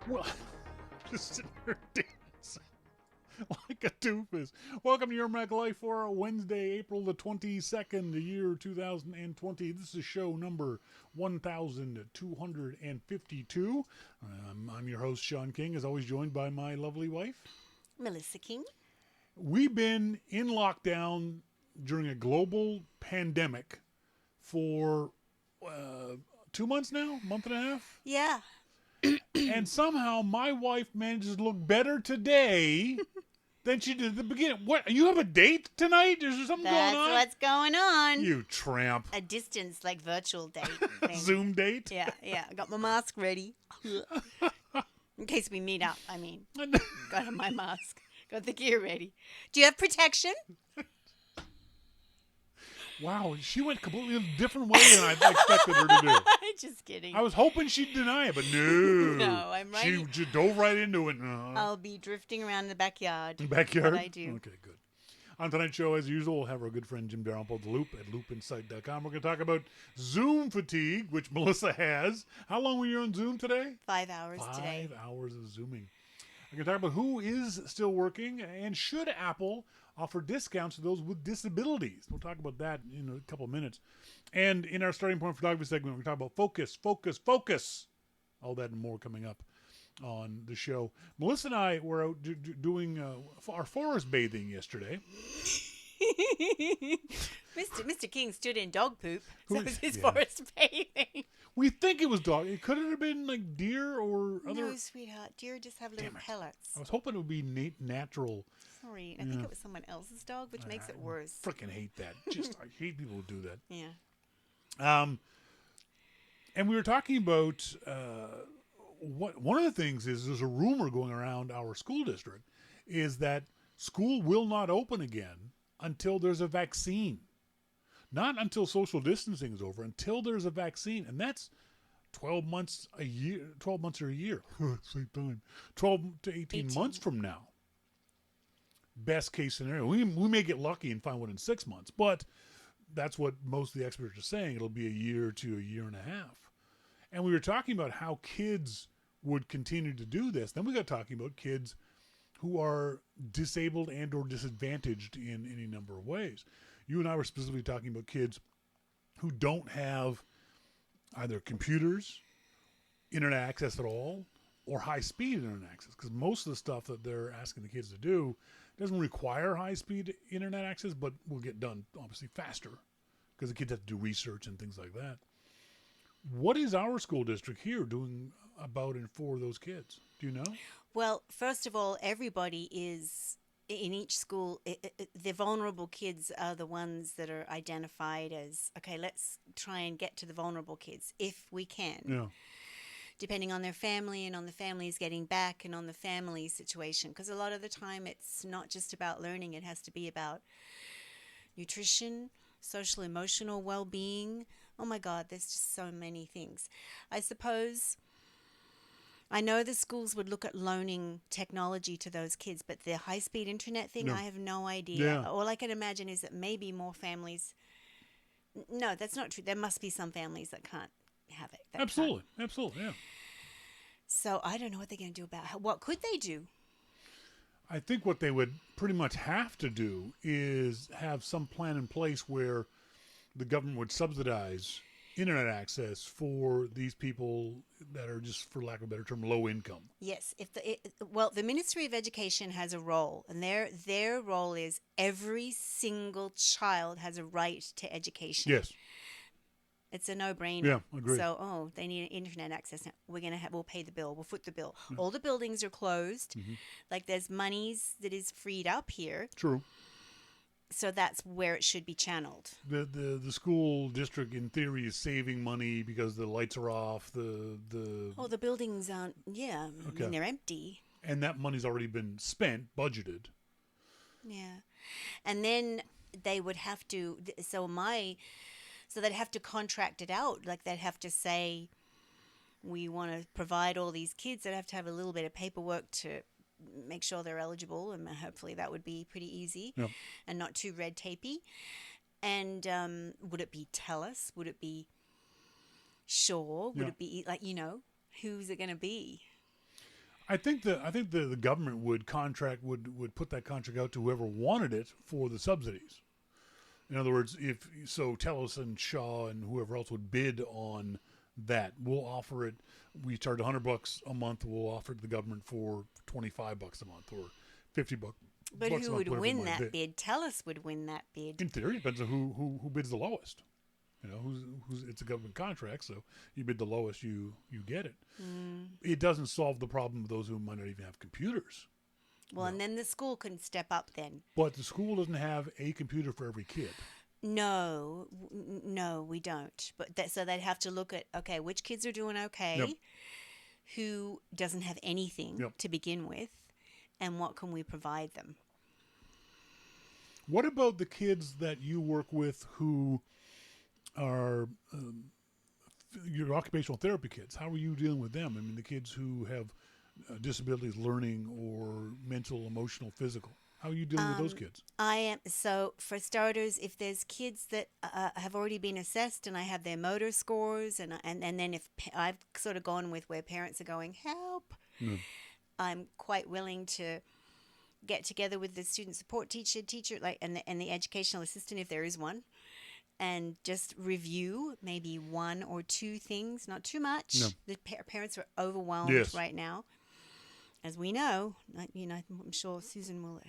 Well, just sitting here dancing like a doofus. Welcome to Your Mac Life for Wednesday, April the 22nd, the year 2020. This is show number 1252. I'm your host, Shawn King, as always joined by my lovely wife, Melissa King. We've been in lockdown during a global pandemic for 2 months now, month and a half. Yeah. And somehow my wife manages to look better today than she did at the beginning. What? You have a date tonight? Is there something That's going on? what's going on. You tramp. A distance, like virtual date thing. Zoom date? Yeah. I got my mask ready. In case we meet up, I mean. Got my mask. Got the gear ready. Do you have protection? Wow, she went completely a different way than I expected her to do. Just kidding. I was hoping she'd deny it, but no. No, I'm right. She just dove right into it. No. I'll be drifting around the backyard. Backyard? What I do. Okay, good. On tonight's show, as usual, we'll have our good friend Jim Dalrymple at The Loop at loopinsight.com. We're going to talk about Zoom fatigue, which Melissa has. How long were you on Zoom today? 5 hours today. 5 hours of Zooming. We're going to talk about who is still working and should Apple offer discounts to those with disabilities. We'll talk about that in a couple of minutes. And in our starting point photography segment, we're going to talk about focus. All that and more coming up on the show. Melissa and I were out doing our forest bathing yesterday. Mr. King stood in dog poop, so it was his Yeah. forest bathing. We think it was dog. It could have been like deer or other. No, sweetheart. Deer just have little Damn it. pellets. I was hoping it would be natural. Sorry, I think it was someone else's dog, which makes it worse. Freaking hate that. I hate people who do that. Yeah. And we were talking about one of the things is there's a rumor going around our school district is that school will not open again until there's a vaccine. Not until social distancing is over, until there's a vaccine. And that's 12 months or a year. Same time. 12 to 18 months from now. Best case scenario. We may get lucky and find one in 6 months, but that's what most of the experts are saying. It'll be a year to a year and a half. And we were talking about how kids would continue to do this. Then we got talking about kids who are disabled and or disadvantaged in any number of ways. You and I were specifically talking about kids who don't have either computers, internet access at all, or high-speed internet access. Because most of the stuff that they're asking the kids to do doesn't require high-speed internet access, but will get done, obviously, faster. Because the kids have to do research and things like that. What is our school district here doing about and for those kids? Do you know? Well, first of all, everybody is in each school. The vulnerable kids are the ones that are identified as, okay, let's try and get to the vulnerable kids if we can. Yeah. Depending on their family and on the families getting back and on the family situation. Because a lot of the time it's not just about learning. It has to be about nutrition, social, emotional well-being. Oh my God, there's just so many things. I suppose, I know the schools would look at loaning technology to those kids, but the high-speed internet thing, No. I have no idea. Yeah. All I can imagine is that maybe more families... No, that's not true. There must be some families that can't have it. Absolutely, yeah. So I don't know what they're going to do about it. What could they do? I think what they would pretty much have to do is have some plan in place where the government would subsidize internet access for these people that are just, for lack of a better term, low income. Yes, the Ministry of Education has a role, and their role is every single child has a right to education. Yes. It's a no-brainer. Yeah, agreed. So, they need internet access. We'll pay the bill. We'll foot the bill. All the buildings are closed. Mm-hmm. Like there's monies that is freed up here. True. So that's where it should be channeled. The school district, in theory, is saving money because the lights are off. The buildings aren't. Yeah, Okay. I mean they're empty. And that money's already been spent, budgeted. Yeah, and then they would have to. So they'd have to contract it out. Like they'd have to say, we want to provide all these kids. They'd have to have a little bit of paperwork to make sure they're eligible, and hopefully that would be pretty easy and not too red tapey. And would it be TELUS? Would it be Shaw? Would it be who's it going to be? I think the government would put that contract out to whoever wanted it for the subsidies. In other words, if so, TELUS and Shaw and whoever else would bid on that. We'll offer it. We charge $100 a month. We'll offer it to the government for $25 a month or $50. But bucks a who month, would whatever it win might that be. bid? TELUS would win that bid. In theory, it depends on who bids the lowest. You know, who's it's a government contract, so you bid the lowest, you get it. It doesn't solve the problem of those who might not even have computers. Well, and then the school can step up then. But the school doesn't have a computer for every kid. No, we don't. But so they'd have to look at, okay, which kids are doing okay, Yep. who doesn't have anything Yep. to begin with, and what can we provide them? What about the kids that you work with who are your occupational therapy kids? How are you dealing with them? I mean, the kids who have disabilities, learning or mental, emotional, physical. How are you dealing with those kids? I am, so for starters, if there's kids that have already been assessed and I have their motor scores, and then if I've sort of gone with where parents are going, help, I'm quite willing to get together with the student support teacher, and the educational assistant if there is one, and just review maybe one or two things, not too much. No. The parents are overwhelmed Yes. right now, as we know. I'm sure Susan will.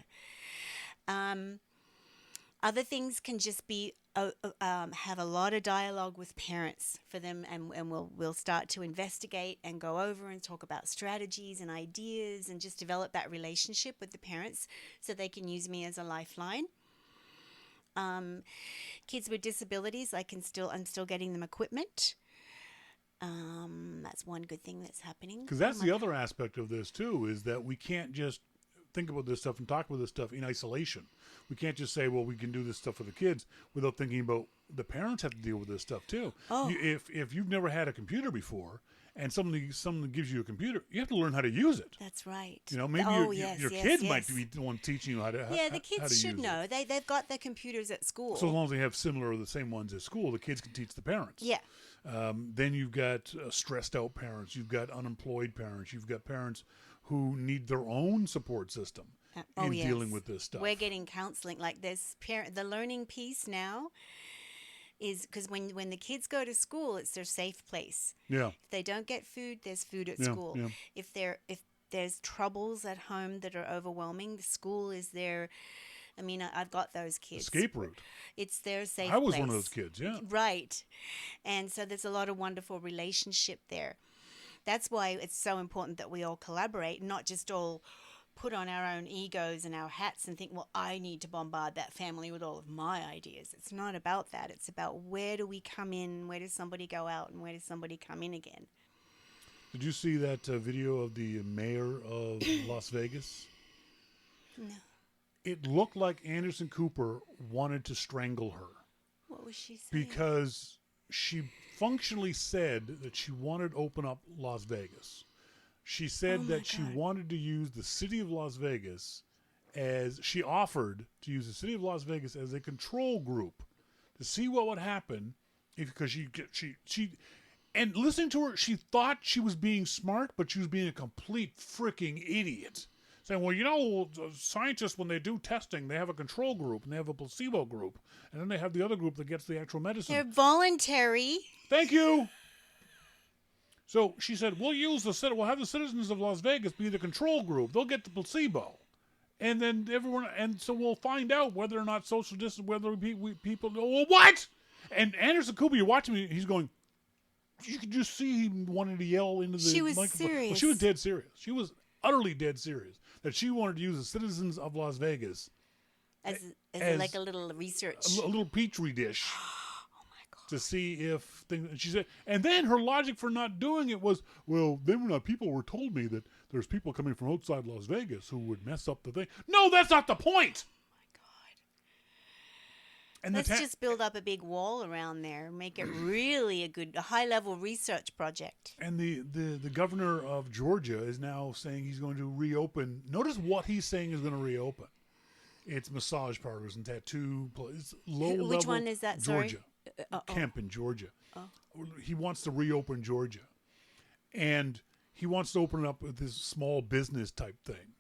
Other things can just be have a lot of dialogue with parents for them, and we'll start to investigate and go over and talk about strategies and ideas and just develop that relationship with the parents so they can use me as a lifeline. Kids with disabilities, I'm still getting them equipment. That's one good thing that's happening. Because that's the other aspect of this too, is that we can't just think about this stuff and talk about this stuff in isolation. We can't just say, well, we can do this stuff for the kids without thinking about the parents have to deal with this stuff too. Oh. If you've never had a computer before and someone gives you a computer, you have to learn how to use it. That's right. You know, maybe your kid might be the one teaching you how to Yeah, the how to kids should use know. it. They've got their computers at school. So as long as they have similar or the same ones at school, the kids can teach the parents. Yeah. Then you've got stressed out parents. You've got unemployed parents. You've got parents who need their own support system in dealing with this stuff. We're getting counseling. Like this the learning piece now is because when the kids go to school, it's their safe place. Yeah. If they don't get food, there's food at Yeah, school. yeah. If there's troubles at home that are overwhelming, the school is their. I mean, I've got those kids. Escape route. It's their safe place. I was one of those kids, yeah. Right. And so there's a lot of wonderful relationship there. That's why it's so important that we all collaborate, not just all put on our own egos and our hats and think, well, I need to bombard that family with all of my ideas. It's not about that. It's about where do we come in, where does somebody go out, and where does somebody come in again. Did you see that video of the mayor of Las Vegas? No. It looked like Anderson Cooper wanted to strangle her What was she saying? because she functionally said that she wanted to open up Las Vegas. She said that she wanted to use the city of Las Vegas she offered to use the city of Las Vegas as a control group to see what would happen because she and listening to her, she thought she was being smart, but she was being a complete freaking idiot. Saying, well, you know, scientists, when they do testing, they have a control group and they have a placebo group. And then they have the other group that gets the actual medicine. They're voluntary. Thank you. So she said, we'll have the citizens of Las Vegas be the control group. They'll get the placebo. And then so we'll find out whether or not social distance, whether people know, well, what? And Anderson Cooper, you're watching me, he's going, you could just see he wanted to yell into the She was microphone. serious. Well, she was dead serious. She was utterly dead serious that she wanted to use the citizens of Las Vegas As like a little research. a little petri dish Oh my God. to see if things. She said, and then her logic for not doing it was, well, people were told me that there's people coming from outside Las Vegas who would mess up the thing. No, that's not the point. And Let's just build up a big wall around there, make it really a high-level research project. And the governor of Georgia is now saying he's going to reopen. Notice what he's saying is going to reopen. It's massage parlors and tattoo places. Low-level Which one is that? Georgia. Sorry? Kemp in Georgia. He wants to reopen Georgia. And he wants to open up with this small business type thing,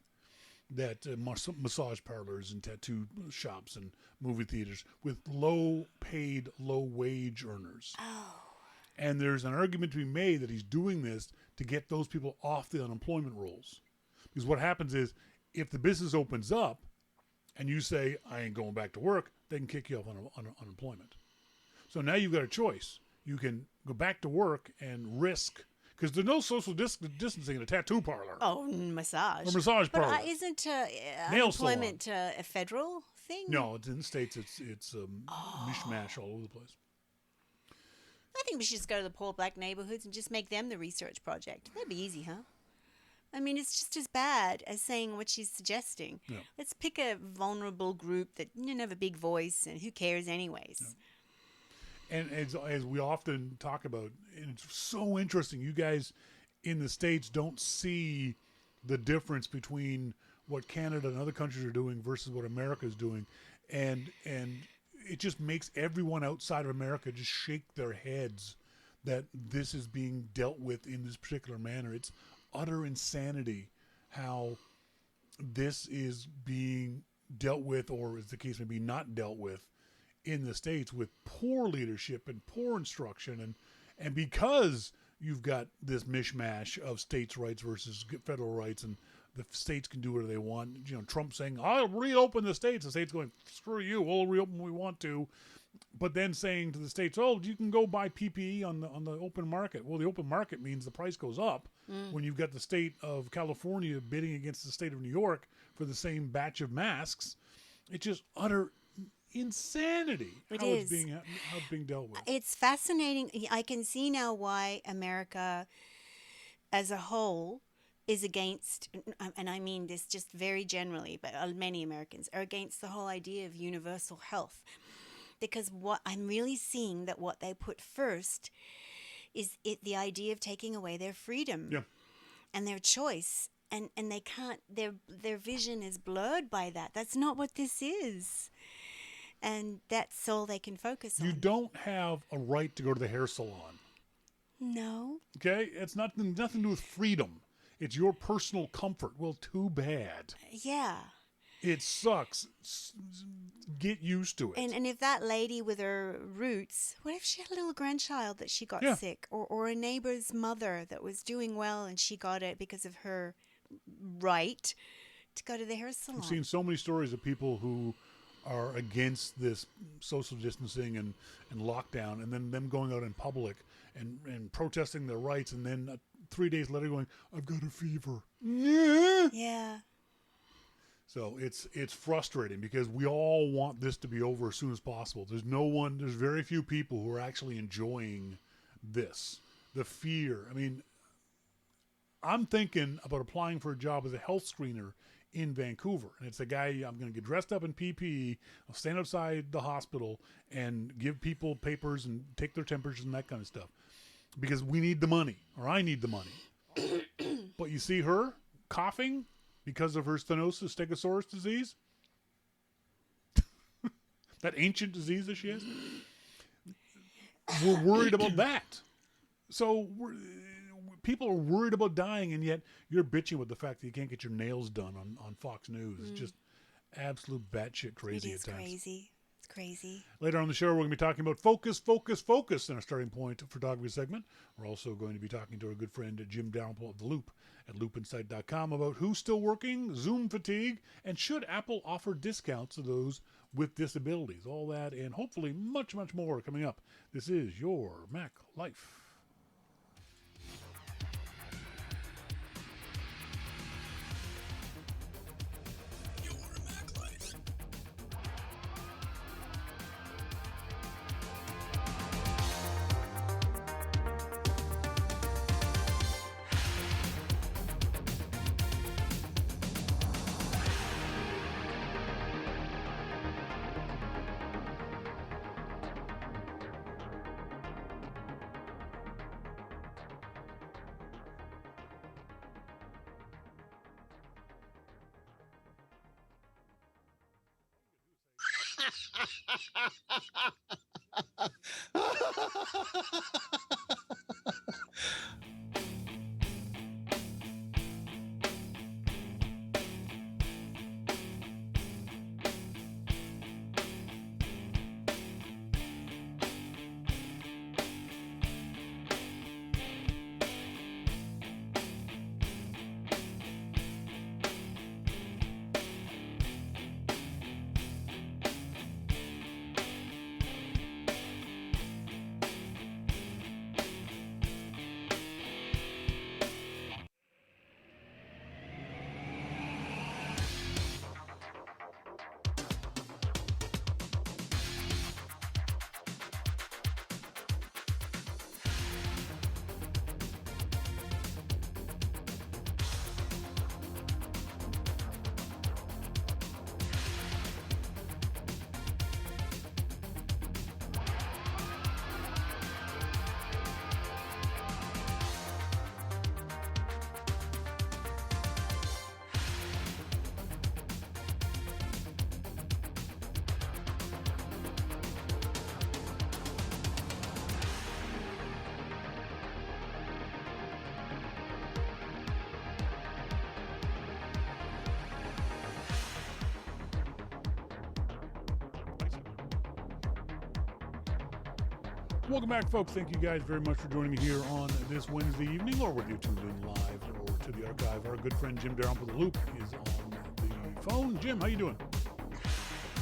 that massage parlors and tattoo shops and movie theaters with low paid, low wage earners. Oh. And there's an argument to be made that he's doing this to get those people off the unemployment rolls. Because what happens is, if the business opens up and you say, I ain't going back to work, they can kick you off on unemployment. So now you've got a choice. You can go back to work and risk, because there's no social distancing in a tattoo parlor. Oh, massage. Or massage parlor. But isn't Nail unemployment a federal thing? No, it's in the States. It's mishmash all over the place. I think we should just go to the poor black neighborhoods and just make them the research project. That'd be easy, huh? I mean, it's just as bad as saying what she's suggesting. Yeah. Let's pick a vulnerable group that didn't have a big voice, and who cares anyways? Yeah. And as we often talk about, and it's so interesting, you guys in the States don't see the difference between what Canada and other countries are doing versus what America is doing. And it just makes everyone outside of America just shake their heads that this is being dealt with in this particular manner. It's utter insanity how this is being dealt with, or as the case may be, not dealt with in the States, with poor leadership and poor instruction. And because you've got this mishmash of states' rights versus federal rights, and the states can do whatever they want. You know, Trump saying, I'll reopen the states. The states going, screw you, we'll reopen when we want to. But then saying to the states, oh, you can go buy PPE on the open market. Well, the open market means the price goes up when you've got the state of California bidding against the state of New York for the same batch of masks. It's just utter insanity how it's being dealt with. It's fascinating. I can see now why America as a whole is against, and I mean this just very generally, but many Americans are against the whole idea of universal health. Because what I'm really seeing that what they put first is the idea of taking away their freedom and their choice. And they can't, their vision is blurred by that. That's not what this is. And that's all they can focus on. You don't have a right to go to the hair salon. No. Okay? It's nothing to do with freedom. It's your personal comfort. Well, too bad. Yeah. It sucks. Get used to it. And if that lady with her roots, what if she had a little grandchild that she got sick? Or a neighbor's mother that was doing well and she got it because of her right to go to the hair salon? I've seen so many stories of people who are against this social distancing and lockdown, and then them going out in public and protesting their rights, and then 3 days later going, I've got a fever. Yeah. So it's frustrating because we all want this to be over as soon as possible. There's very few people who are actually enjoying this. The fear. I mean, I'm thinking about applying for a job as a health screener in Vancouver. And it's a guy, I'm going to get dressed up in PPE. I'll stand outside the hospital and give people papers and take their temperatures and that kind of stuff. Because we need the money, or I need the money. But you see her coughing because of her stenosis, stegosaurus disease. That ancient disease that she has. We're worried about that. So people are worried about dying, and yet you're bitching with the fact that you can't get your nails done on Fox News. It's just absolute batshit crazy at times. Crazy. It's crazy. Later on the show, we're going to be talking about focus in our starting point photography segment. We're also going to be talking to our good friend Jim Dalrymple of The Loop at loopinsight.com about who's still working, Zoom fatigue, and should Apple offer discounts to those with disabilities. All that and hopefully much, much more coming up. This is your Mac Life. Welcome back, folks. Thank you guys very much for joining me here on this Wednesday evening, or whether you tuned in live or to the archive. Our good friend Jim Darren for the Loop is on the phone. Jim, how you doing?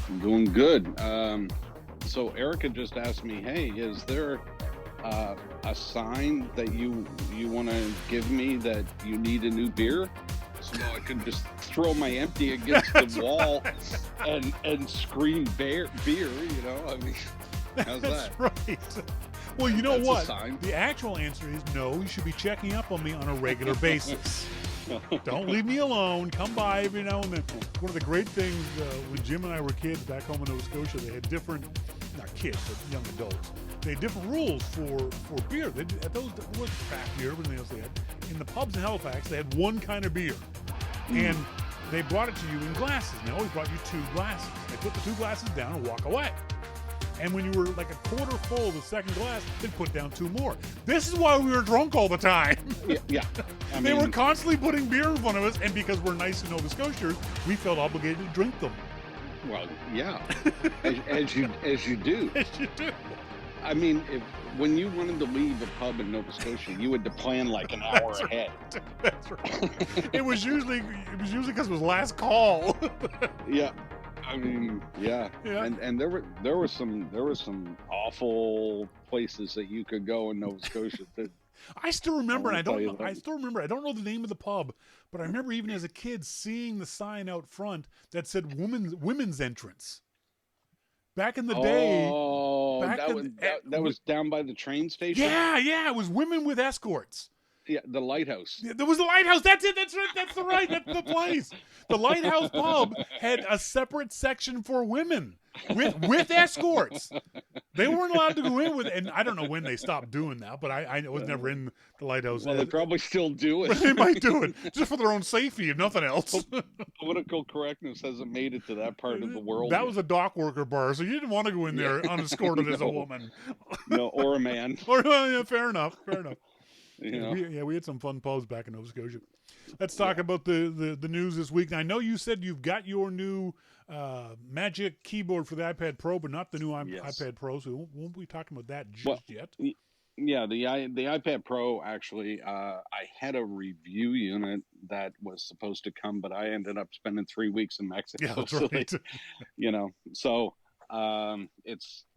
I'm doing good. So Erica just asked me, hey, is there a sign that you want to give me that you need a new beer? So I can just throw my empty against the wall and scream beer, you know? I mean, how's That's that? right. Well, you know That's a what? sign. The actual answer is no. You should be checking up on me on a regular basis. Don't leave me alone. Come by every now and then. One of the great things when Jim and I were kids back home in Nova Scotia, they had different, not kids, but young adults. They had different rules for beer. At those, there was craft beer, everything else they had. In the pubs in Halifax, they had one kind of beer. And they brought it to you in glasses. And they always brought you 2 glasses. They put the 2 glasses down and walk away. And when you were like a quarter full of the second glass, they'd put down 2 more. This is why we were drunk all the time. Yeah. They were constantly putting beer in front of us, and because we're nice in Nova Scotia, we felt obligated to drink them. Well, yeah, as you do. Yes, you do. I mean, when you wanted to leave a pub in Nova Scotia, you had to plan like an hour ahead. That's right. It was usually because it was last call. Yeah, I mean, yeah. And there were some awful places that you could go in Nova Scotia. I still remember, I don't know the name of the pub, but I remember even as a kid seeing the sign out front that said women's entrance. Back in the day. Oh, that was down by the train station? Yeah, it was women with escorts. Yeah, the Lighthouse. There was the Lighthouse. That's it. That's right. That's the place. The Lighthouse pub had a separate section for women with escorts. They weren't allowed to go in with, and I don't know when they stopped doing that, but I was never in the Lighthouse. Well, they probably still do it. They might do it just for their own safety, if nothing else. Political correctness hasn't made it to that part of the world. That was a dock worker bar, so you didn't want to go in there unescorted as a woman. No, or a man. Yeah, fair enough. You know? We had some fun pubs back in Nova Scotia. Let's talk about the news this week. Now, I know you said you've got your new Magic keyboard for the iPad Pro, but not the new iPad Pro, so we won't be talking about that just yet. Yeah, the iPad Pro, actually, I had a review unit that was supposed to come, but I ended up spending 3 weeks in Mexico. Yeah, that's right. So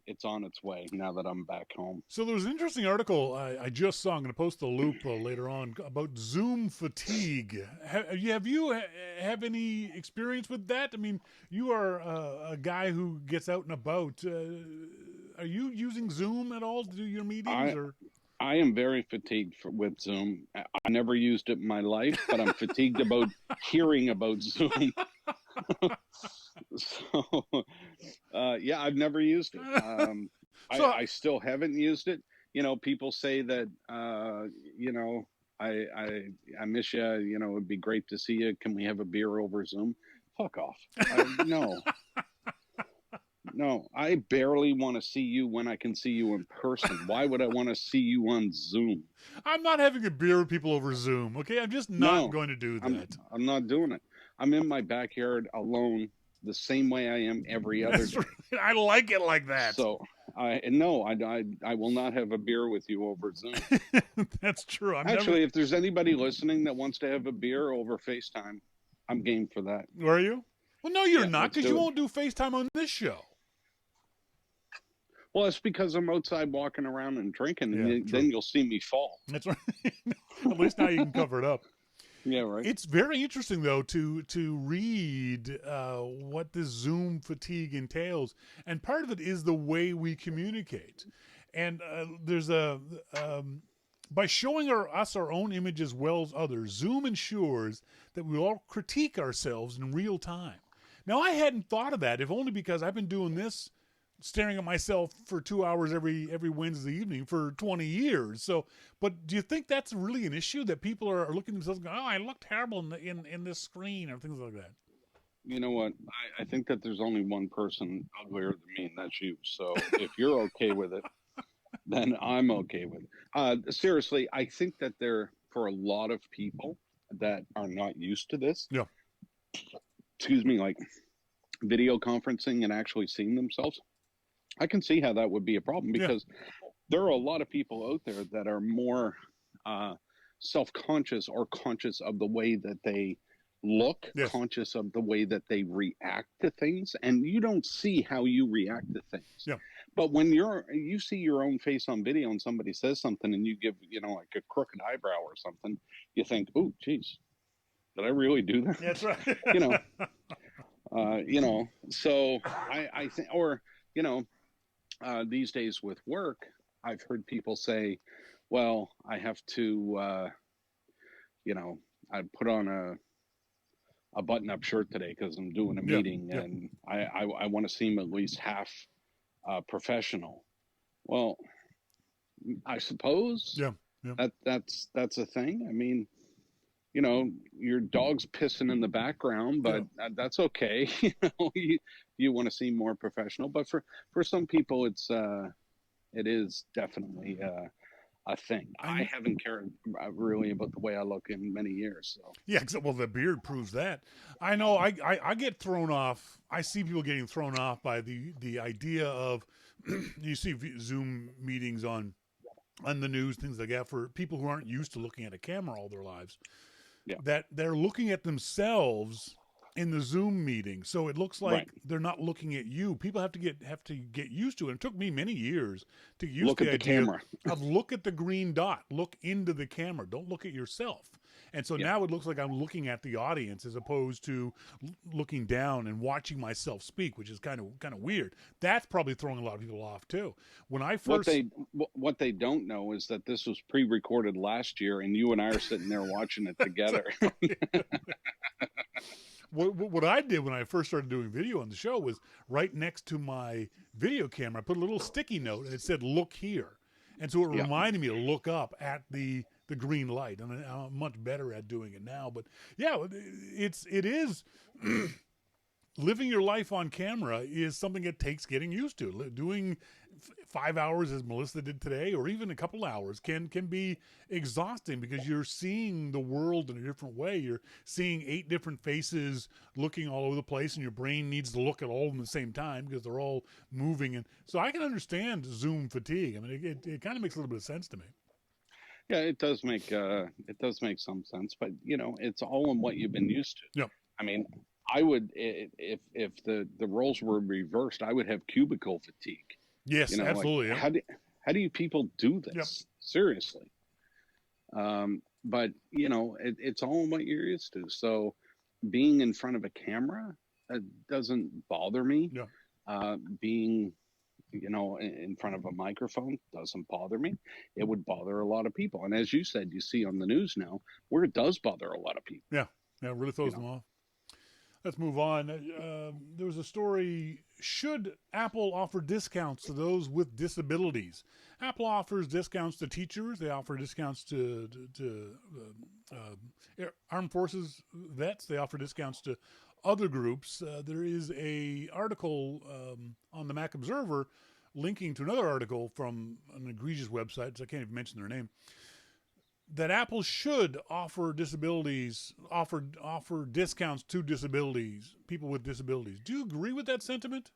it's on its way now that I'm back home. So there was an interesting article I just saw. I'm going to post the loop later on about Zoom fatigue. Have you any experience with that? I mean, you are a guy who gets out and about. Are you using Zoom at all to do your meetings? I am very fatigued with Zoom. I never used it in my life, but I'm fatigued about hearing about Zoom. So, yeah, I've never used it. I still haven't used it. You know, people say that, I miss you. You know, it'd be great to see you. Can we have a beer over Zoom? Fuck off. No, I barely want to see you when I can see you in person. Why would I want to see you on Zoom? I'm not having a beer with people over Zoom, okay? I'm just not going to do that. I'm not doing it. I'm in my backyard alone the same way I am every other day. Right. I like it like that. So, I will not have a beer with you over Zoom. That's true. Actually, if there's anybody listening that wants to have a beer over FaceTime, I'm game for that. Were you? Well, no, you're not, because you won't do FaceTime on this show. Well, it's because I'm outside walking around and drinking, and then you'll see me fall. That's right. At least now you can cover it up. Yeah, right. It's very interesting, though, to read what this Zoom fatigue entails. And part of it is the way we communicate. And there's by showing us our own image as well as others, Zoom ensures that we all critique ourselves in real time. Now, I hadn't thought of that, if only because I've been doing this, staring at myself for 2 hours every Wednesday evening for 20 years. So, but do you think that's really an issue, that people are looking at themselves and going, oh, I look terrible in this screen, or things like that? You know what? I think that there's only one person uglier than me, and that's you. So if you're okay with it, then I'm okay with it. Seriously, I think that for a lot of people that are not used to this, excuse me, like video conferencing and actually seeing themselves, I can see how that would be a problem, because there are a lot of people out there that are more self-conscious or conscious of the way that they look, Yes. conscious of the way that they react to things, and you don't see how you react to things. Yeah. But when you see your own face on video and somebody says something and you give, like a crooked eyebrow or something, you think, oh, geez, did I really do that? That's right. you know, so I think, or, these days with work, I've heard people say, well, I have to, I put on a button-up shirt today because I'm doing a Yeah. meeting, Yeah. and I want to seem at least half professional. Well, I suppose Yeah. Yeah. that's a thing. I mean, your dog's pissing in the background, but that's okay. You want to seem more professional, but for some people, it is definitely a thing. I haven't cared really about the way I look in many years. So Yeah, well, the beard proves that. I know. I get thrown off. I see people getting thrown off by the idea of you see Zoom meetings on the news, things like that, for people who aren't used to looking at a camera all their lives. yeah, That they're looking at themselves in the Zoom meeting, so it looks like right. they're not looking at you. People have to get used to it. It took me many years to get used Look to at the the idea camera. of look at the green dot, look into the camera, don't look at yourself. And so Yeah. now it looks like I'm looking at the audience as opposed to looking down and watching myself speak, which is kind of weird. That's probably throwing a lot of people off too. When I first What they don't know is that this was pre-recorded last year, and you and I are sitting there watching it together. What I did when I first started doing video on the show was right next to my video camera, I put a little sticky note and it said, look here. And so it Yeah. reminded me to look up at the green light. And I'm much better at doing it now. But yeah, it is living your life on camera is something that takes getting used to. Doing 5 hours as Melissa did today, or even a couple hours, can be exhausting because you're seeing the world in a different way. You're seeing 8 different faces looking all over the place, and your brain needs to look at all of them at the same time because they're all moving. And so I can understand Zoom fatigue. I mean, it kind of makes a little bit of sense to me. Yeah, it does make some sense, but it's all in what you've been used to. Yeah. I mean, I would, if the roles were reversed, I would have cubicle fatigue. Yes, absolutely. Like, yeah. how do you people do this? Yep. Seriously. But it's all in what you're used to. So being in front of a camera doesn't bother me. Yeah. Being in front of a microphone doesn't bother me. It would bother a lot of people. And as you said, you see on the news now where it does bother a lot of people. Yeah. Yeah. It really throws them off. Let's move on. There was a story, should Apple offer discounts to those with disabilities? Apple offers discounts to teachers. They offer discounts to armed forces vets. They offer discounts to other groups. There is a article on the Mac Observer linking to another article from an egregious website, so I can't even mention their name, that Apple should offer offer discounts to people with disabilities. Do you agree with that sentiment?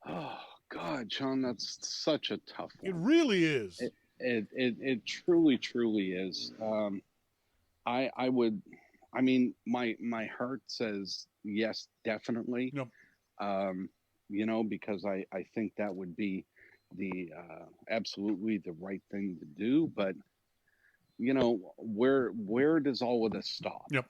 Oh God, Shawn, that's such a tough one. It really is. It truly is. I would. I mean, my heart says yes, definitely. Yep. Because I think that would be the absolutely the right thing to do. But where does all of this stop? Yep.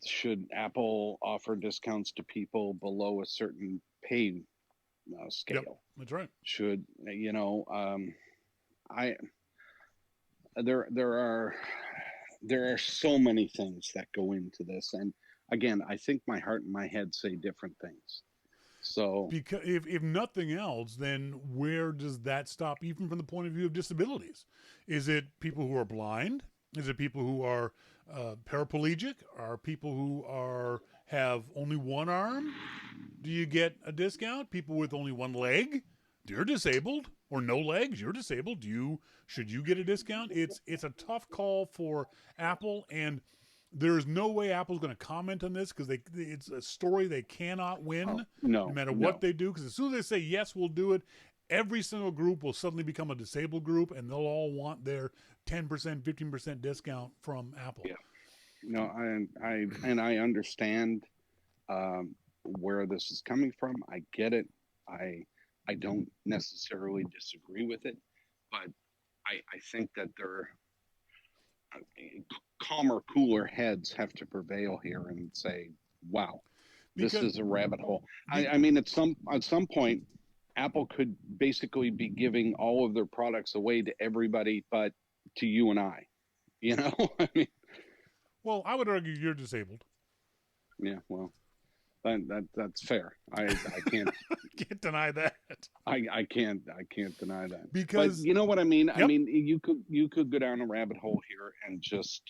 Should Apple offer discounts to people below a certain pay scale? Yep. That's right. Should there are so many things that go into this, and again, I think my heart and my head say different things. So, because if nothing else, then where does that stop, even from the point of view of disabilities? Is it people who are blind? Is it people who are paraplegic? Are people who have only one arm? Do you get a discount? People with only one leg? You're disabled, or no legs, you're disabled. Should you get a discount? It's a tough call for Apple, and There is no way Apple's going to comment on this because it's a story they cannot win, Oh, no, no matter no. what they do. Because as soon as they say yes, we'll do it, every single group will suddenly become a disabled group, and they'll all want their 10%, 15% discount from Apple. Yeah. No, I understand where this is coming from. I get it. I don't necessarily disagree with it, but I think that there calmer, cooler heads have to prevail here and say, "Wow, this Because is a rabbit hole." I mean, at some point, Apple could basically be giving all of their products away to everybody, but to you and I. You know, I mean, well, I would argue you're disabled. yeah, well, that's fair. I can't Can't deny that. I can't deny that. Because but you know what I mean? Yep. I mean, you could go down a rabbit hole here and just,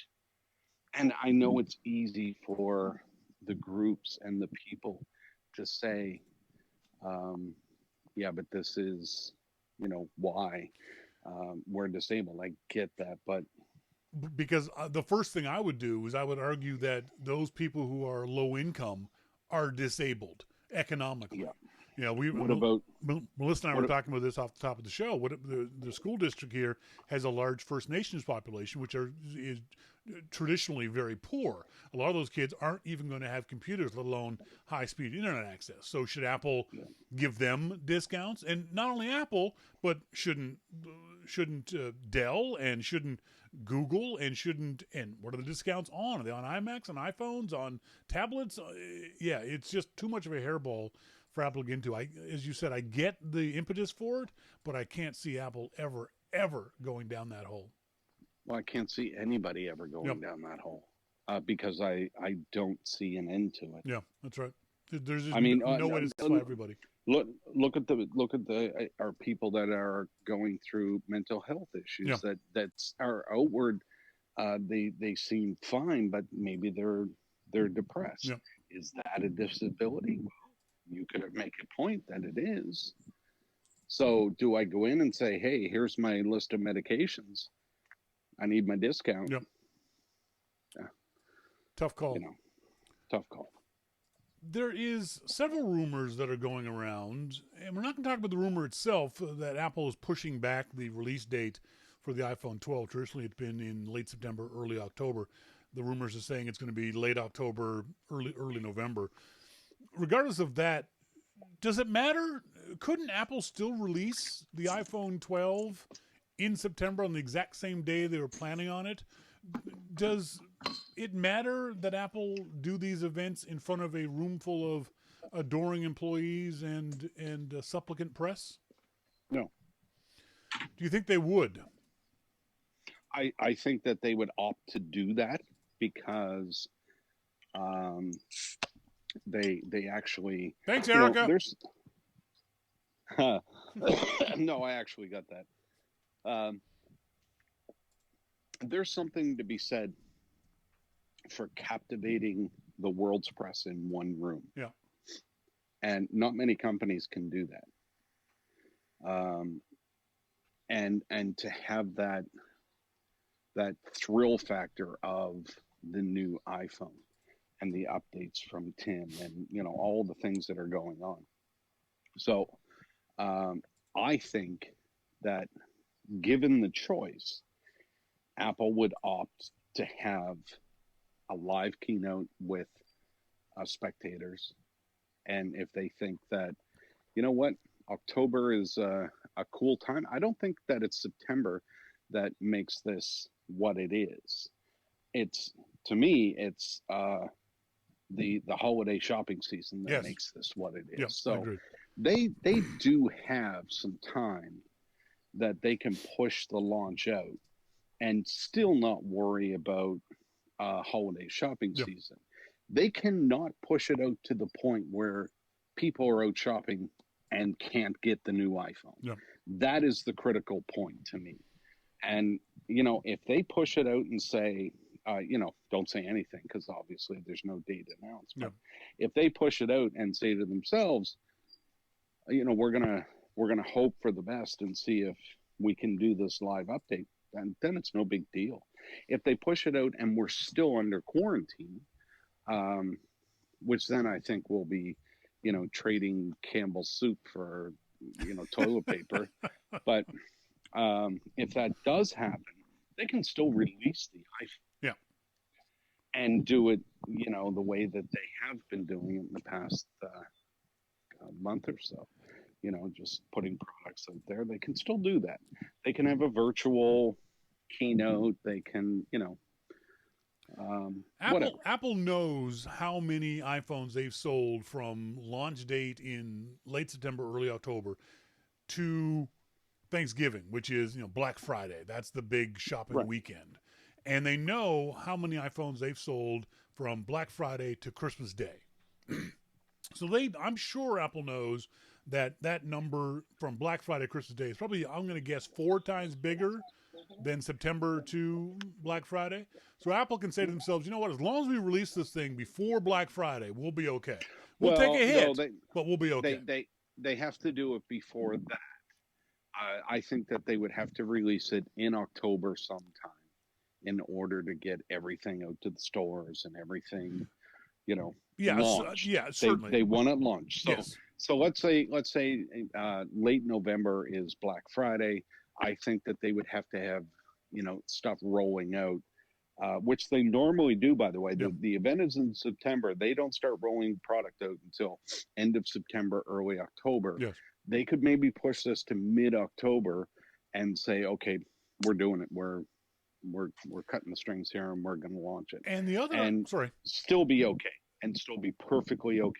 and I know it's easy for the groups and the people to say, yeah, but this is, why we're disabled. I get that, but because the first thing I would do is I would argue that those people who are low income are disabled economically. yeah. You know, What about Melissa and I were talking about this off the top of the show. What the school district here has a large First Nations population, which is traditionally very poor. A lot of those kids aren't even going to have computers, let alone high-speed internet access. So should Apple give them discounts? And not only Apple, but shouldn't Dell and shouldn't Google and what are the discounts on? Are they on iMacs, on iPhones, on tablets? Yeah, it's just too much of a hairball for Apple to get into. As you said, I get the impetus for it, but I can't see Apple ever going down that hole. Well, I can't see anybody ever going down that hole because I don't see an end to it. Yeah, that's right. There's just no way to satisfy everybody. Look at the our people that are going through mental health issues that are outward. They seem fine, but maybe they're depressed. Yeah. Is that a disability? You could make a point that it is. So do I go in and say, hey, here's my list of medications. I need my discount. Yep. Yeah. Tough call. Tough call. There is several rumors that are going around, and we're not going to talk about the rumor itself that Apple is pushing back the release date for the iPhone 12. Traditionally, it's been in late September, early October. The rumors are saying it's going to be late October, early November. Regardless of that, does it matter? Couldn't Apple still release the iPhone 12 in September on the exact same day they were planning on it? Does it matter that Apple do these events in front of a room full of adoring employees and supplicant press? No. Do you think they would? I think that they would opt to do that because they actually. Thanks, Erica. No, I actually got that. There's something to be said for captivating the world's press in one room. Yeah. And not many companies can do that. And to have that thrill factor of the new iPhone and the updates from Tim and all the things that are going on. So I think that given the choice, Apple would opt to have a live keynote with spectators. And if they think that, October is a cool time, I don't think that it's September that makes this what it is. To me, it's the holiday shopping season that makes this what it is. Yep, so they do have some time that they can push the launch out and still not worry about holiday shopping season. They cannot push it out to the point where people are out shopping and can't get the new iPhone. Yep. That is the critical point to me. And, if they push it out and say, don't say anything because obviously there's no date announced. But if they push it out and say to themselves, we're gonna hope for the best and see if we can do this live update. then it's no big deal. If they push it out and we're still under quarantine, um, which then I think will be, trading Campbell's soup for, toilet paper. But if that does happen, they can still release the iPhone Yeah. and do it, the way that they have been doing it in the past month or so. Just putting products out there. They can still do that. They can have a virtual keynote. They can, whatever. Apple knows how many iPhones they've sold from launch date in late September, early October to Thanksgiving, which is, Black Friday. That's the big shopping Right. weekend. And they know how many iPhones they've sold from Black Friday to Christmas Day. So I'm sure Apple knows that number from Black Friday to Christmas Day is probably, I'm going to guess, 4 times bigger than September to Black Friday. So Apple can say to themselves, you know what, as long as we release this thing before Black Friday, we'll be okay. We'll take a hit, but we'll be okay. They have to do it before that. I think that they would have to release it in October sometime in order to get everything out to the stores and everything, launched. Certainly. They want it launched. So, yes. So let's say late November is Black Friday. I think that they would have to have, stuff rolling out, which they normally do, by the way. Yep. The event is in September. They don't start rolling product out until end of September, early October. Yes. They could maybe push this to mid-October and say, okay, we're doing it. We're cutting the strings here and we're going to launch it. And the other, still be okay and still be perfectly okay.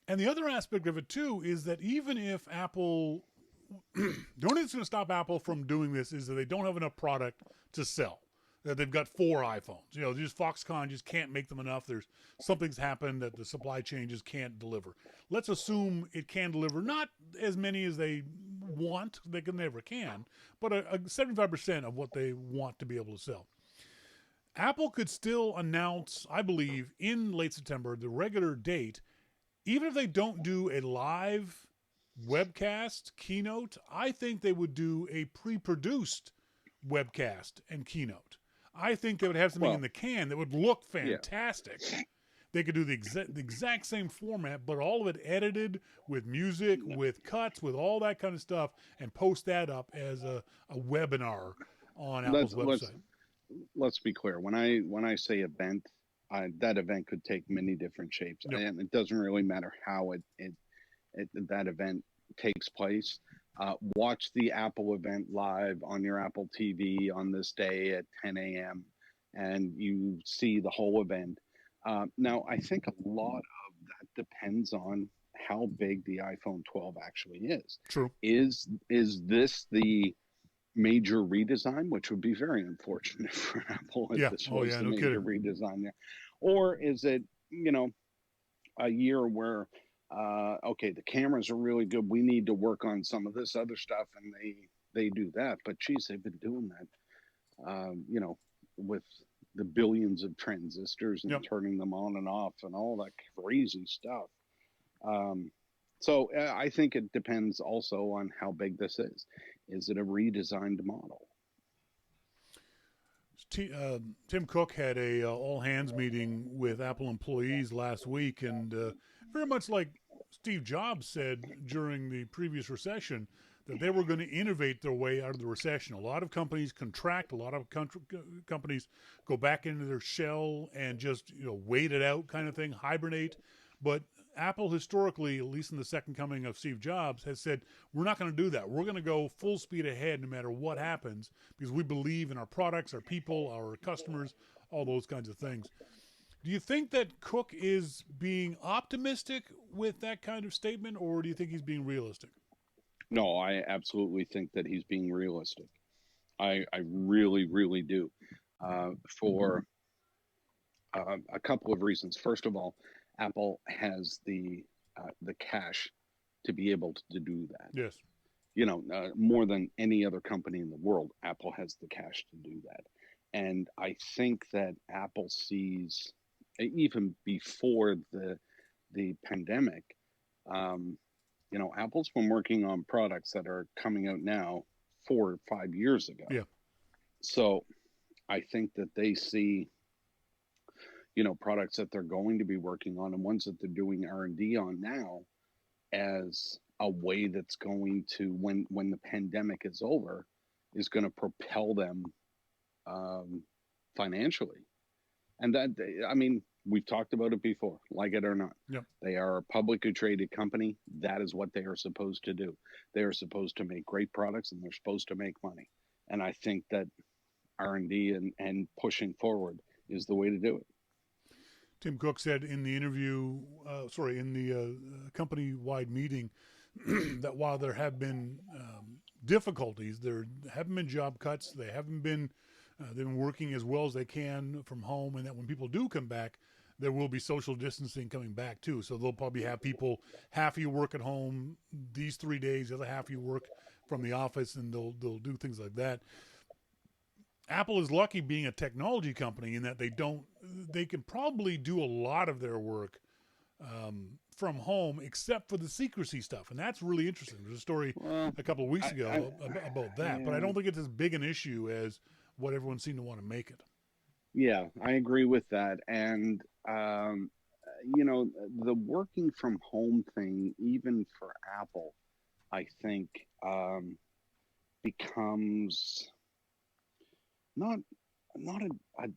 And the other aspect of it too is that even if Apple, the only thing that's going to stop Apple from doing this is that they don't have enough product to sell. That they've got 4 iPhones. Just Foxconn just can't make them enough. There's something's happened that the supply chain just can't deliver. Let's assume it can deliver not as many as they want, they never can, but a 75% of what they want to be able to sell. Apple could still announce, I believe, in late September, the regular date, even if they don't do a live webcast keynote. I think they would do a pre-produced webcast and keynote. I think they would have something in the can that would look fantastic. Yeah. They could do the exact same format, but all of it edited with music, with cuts, with all that kind of stuff, and post that up as a webinar on Apple's website. Let's be clear. When I say event, that event could take many different shapes, and it doesn't really matter how that event takes place. Watch the Apple event live on your Apple TV on this day at 10 a.m. and you see the whole event. Now, I think a lot of that depends on how big the iPhone 12 actually is. True. Is this the major redesign, which would be very unfortunate for Apple if this was the major redesign there? Or is it, a year where the cameras are really good. We need to work on some of this other stuff, and they do that. But geez, they've been doing that, with the billions of transistors and turning them on and off and all that crazy stuff. So I think it depends also on how big this is. Is it a redesigned model? Tim Cook had a all hands meeting with Apple employees last week, and very much like Steve Jobs said during the previous recession, that they were going to innovate their way out of the recession. A lot of companies contract, a lot of companies go back into their shell and just wait it out kind of thing, hibernate. But Apple historically, at least in the second coming of Steve Jobs, has said, we're not going to do that. We're going to go full speed ahead no matter what happens, because we believe in our products, our people, our customers, all those kinds of things. Do you think that Cook is being optimistic with that kind of statement, or do you think he's being realistic? No, I absolutely think that he's being realistic. I really, really do. For a couple of reasons. First of all, Apple has the cash to be able to do that. Yes. More than any other company in the world, Apple has the cash to do that. And I think that Apple sees, even before the pandemic, Apple's been working on products that are coming out now 4 or 5 years ago. Yeah. So I think that they see, products that they're going to be working on and ones that they're doing R&D on now as a way that's going to, when the pandemic is over, is going to propel them um, financially. And that, I mean, we've talked about it before, like it or not. Yep. They are a publicly traded company. That is what they are supposed to do. They are supposed to make great products, and they're supposed to make money. And I think that R&D and pushing forward is the way to do it. Tim Cook said in the interview, in the company-wide meeting, that while there have been difficulties, there haven't been job cuts. They haven't been. They've been working as well as they can from home, and that when people do come back, there will be social distancing coming back too. So they'll probably have people, half of you work at home these 3 days, the other half of you work from the office, and they'll do things like that. Apple is lucky being a technology company in that they can probably do a lot of their work from home, except for the secrecy stuff. And that's really interesting. There's a story a couple of weeks ago about that, but I don't think it's as big an issue as what everyone seemed to want to make it. Yeah, I agree with that. And, the working from home thing, even for Apple, I think becomes not a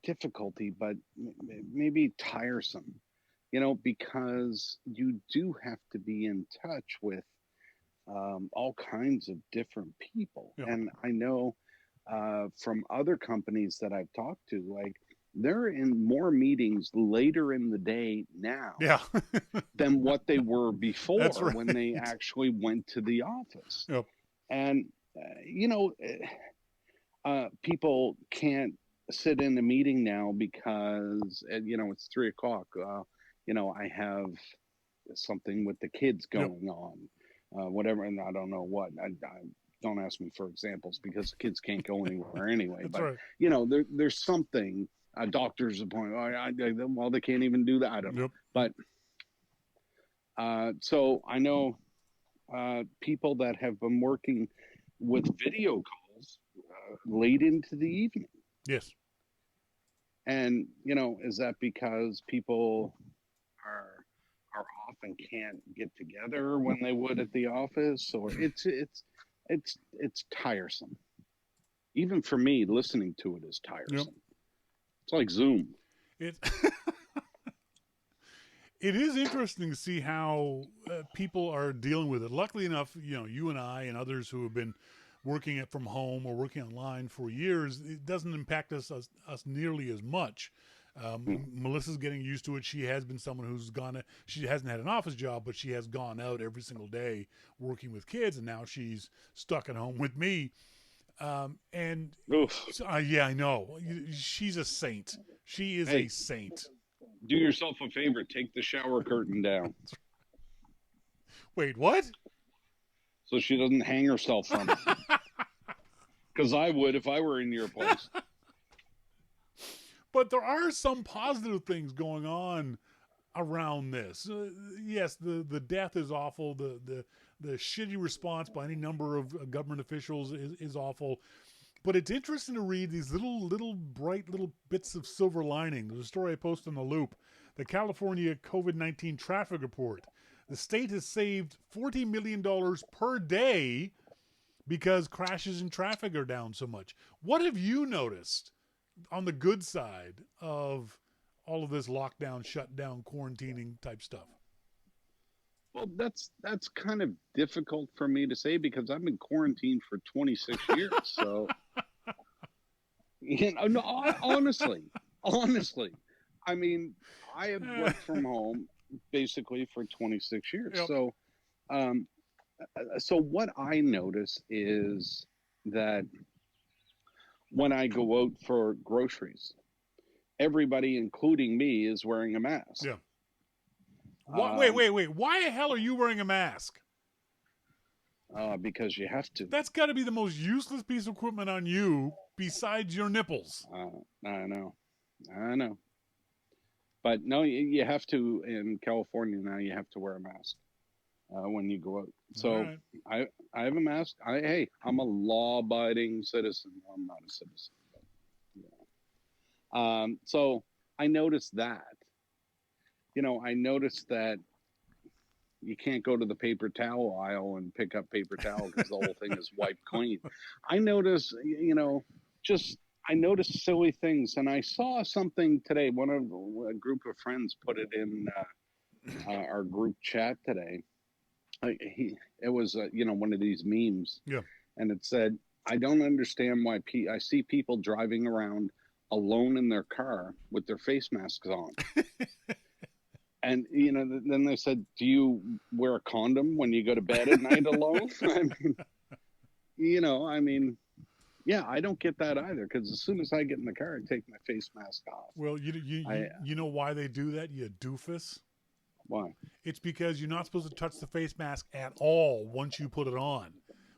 difficulty, but maybe tiresome, because you do have to be in touch with all kinds of different people. Yeah. And I know from other companies that I've talked to, like they're in more meetings later in the day now than what they were before. That's right. When they actually went to the office. Yep. And, people can't sit in a meeting now because, it's 3:00. I have something with the kids going on, whatever. And I don't know what. I don't ask me for examples because the kids can't go anywhere anyway. That's but, right. there's something, a doctor's appointment. Well, they can't even do that. I don't know. But so I know people that have been working with video calls late into the evening. Yes. And, is that because people are off and can't get together when they would at the office? Or it's tiresome. Even for me, listening to it is tiresome. Yep. It's like Zoom. It is interesting to see how people are dealing with it. Luckily enough, you and I and others who have been working it from home or working online for years, it doesn't impact us nearly as much. Melissa's getting used to it. She has been someone who's she hasn't had an office job, but she has gone out every single day working with kids, and now she's stuck at home with me. Yeah, I know. She's a saint. She is a saint. Do yourself a favor. Take the shower curtain down. Wait, what? So she doesn't hang herself from it. Because I would if I were in your place. But there are some positive things going on around this. Yes, the death is awful. The shitty response by any number of government officials is awful. But it's interesting to read these little bright little bits of silver lining. There's a story I posted on the Loop. The California COVID-19 traffic report. The state has saved $40 million per day because crashes in traffic are down so much. What have you noticed on the good side of all of this lockdown, shutdown, quarantining type stuff? Well, that's kind of difficult for me to say because I've been quarantined for 26 years. So, no, honestly, I mean, I have worked from home basically for 26 years. Yep. So what I notice is that when I go out for groceries, everybody, including me, is wearing a mask. Yeah. Wait. Why the hell are you wearing a mask? Because you have to. That's got to be the most useless piece of equipment on you besides your nipples. I know. But no, you have to. In California now, you have to wear a mask when you go out. So All right. I have a mask. Hey, I'm a law-abiding citizen. I'm not a citizen. So I noticed that. I noticed that you can't go to the paper towel aisle and pick up paper towel because the whole thing is wiped clean. I noticed, I noticed silly things, and I saw something today. A group of friends put it in our group chat today. It was one of these memes, Yeah. and it said, "I don't understand why I see people driving around alone in their car with their face masks on." And then they said, "Do you wear a condom when you go to bed at night alone?" I mean, yeah, I don't get that either. Because as soon as I get in the car, I take my face mask off. Well, you know why they do that, you doofus? Why? It's because you're not supposed to touch the face mask at all once you put it on.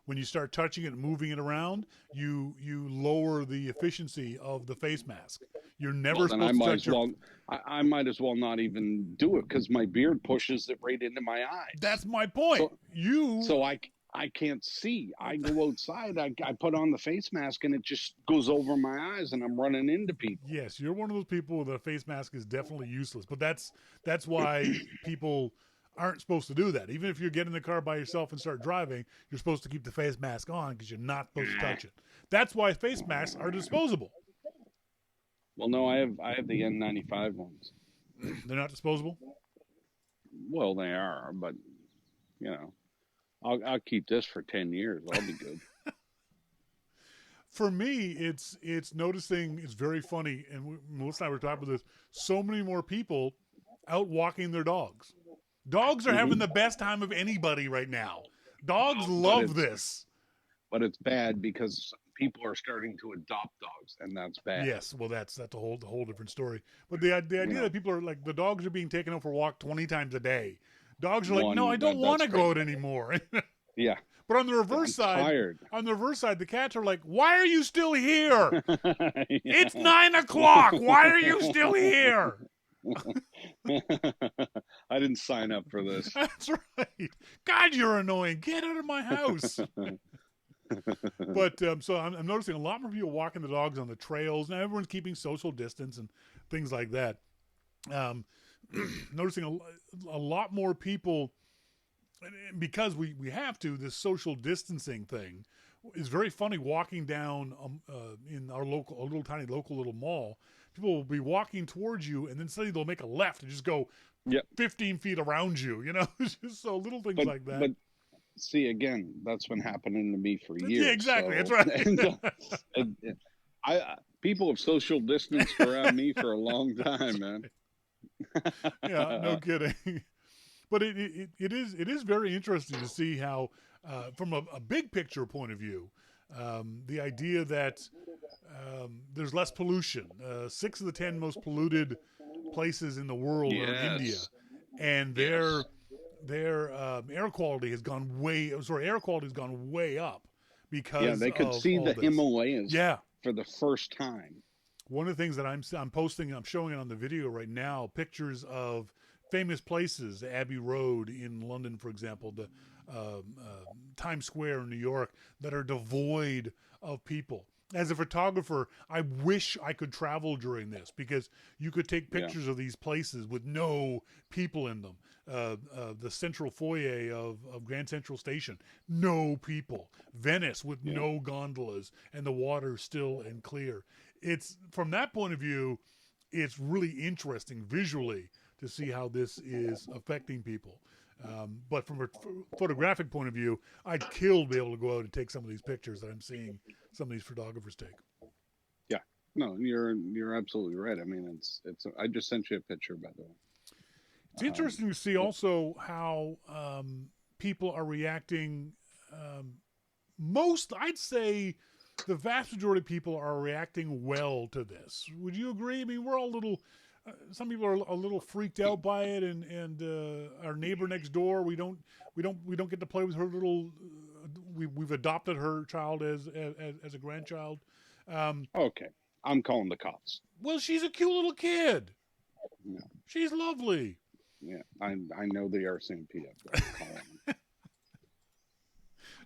When you start touching it and moving it around, you lower the efficiency of the face mask. You're never supposed to touch your... I might as well not even do it because my beard pushes it right into my eyes. That's my point. So I can't see. I go outside, I put on the face mask, and it just goes over my eyes, and I'm running into people. Yes, you're one of those people where the face mask is definitely useless. But that's why people aren't supposed to do that. Even if you get in the car by yourself and start driving, you're supposed to keep the face mask on because you're not supposed to touch it. That's why face masks are disposable. Well, no, I have the N95 ones. They're not disposable? Well, they are, but I'll keep this for 10 years. I'll be good. For me, it's noticing, it's very funny, and Melissa and I were talking about this, so many more people out walking their dogs. Dogs are having the best time of anybody right now. Dogs love this. But it's bad because people are starting to adopt dogs, and that's bad. Yes, well, that's a whole different story. But the idea that people are like, the dogs are being taken out for a walk 20 times a day. Dogs are like, no, I don't want to go out anymore. Yeah. But on the reverse side, the cats are like, why are you still here? Yeah. It's 9 o'clock. Why are you still here? I didn't sign up for this. That's right. God, you're annoying. Get out of my house. But so I'm noticing a lot more people walking the dogs on the trails. Now everyone's keeping social distance and things like that. Noticing a lot more people, because we have to, this social distancing thing is very funny. Walking down in our tiny local mall, people will be walking towards you, and then suddenly they'll make a left and just go 15 feet around you. It's just so little things like that. But see, again, that's been happening to me for years. Yeah, exactly. So, that's right. People have social distanced around me for a long time, man. Yeah, no kidding. But it is very interesting to see how, from a big picture point of view, the idea that there's less pollution. 6 of the 10 most polluted places in the world are in India, and their air quality has gone way up because they could see the Himalayas for the first time. One of the things that I'm posting, I'm showing it on the video right now, pictures of famous places, Abbey Road in London, for example, the Times Square in New York, that are devoid of people. As a photographer, I wish I could travel during this, because you could take pictures of these places with no people in them. The central foyer of Grand Central Station, no people. Venice with no gondolas, and the water still and clear. It's, from that point of view, it's really interesting visually to see how this is affecting people. But from a photographic point of view, I'd kill to be able to go out and take some of these pictures that I'm seeing some of these photographers take. Yeah, no, you're absolutely right. I mean, it's. I just sent you a picture, by the way. It's interesting to see also how people are reacting. I'd say, the vast majority of people are reacting well to this. Would you agree? I mean, we're all a little. Some people are a little freaked out by it, and our neighbor next door, we don't get to play with her little. We've adopted her child as a grandchild. Okay, I'm calling the cops. Well, she's a cute little kid. Yeah. She's lovely. Yeah, I know the RCMP up there calling.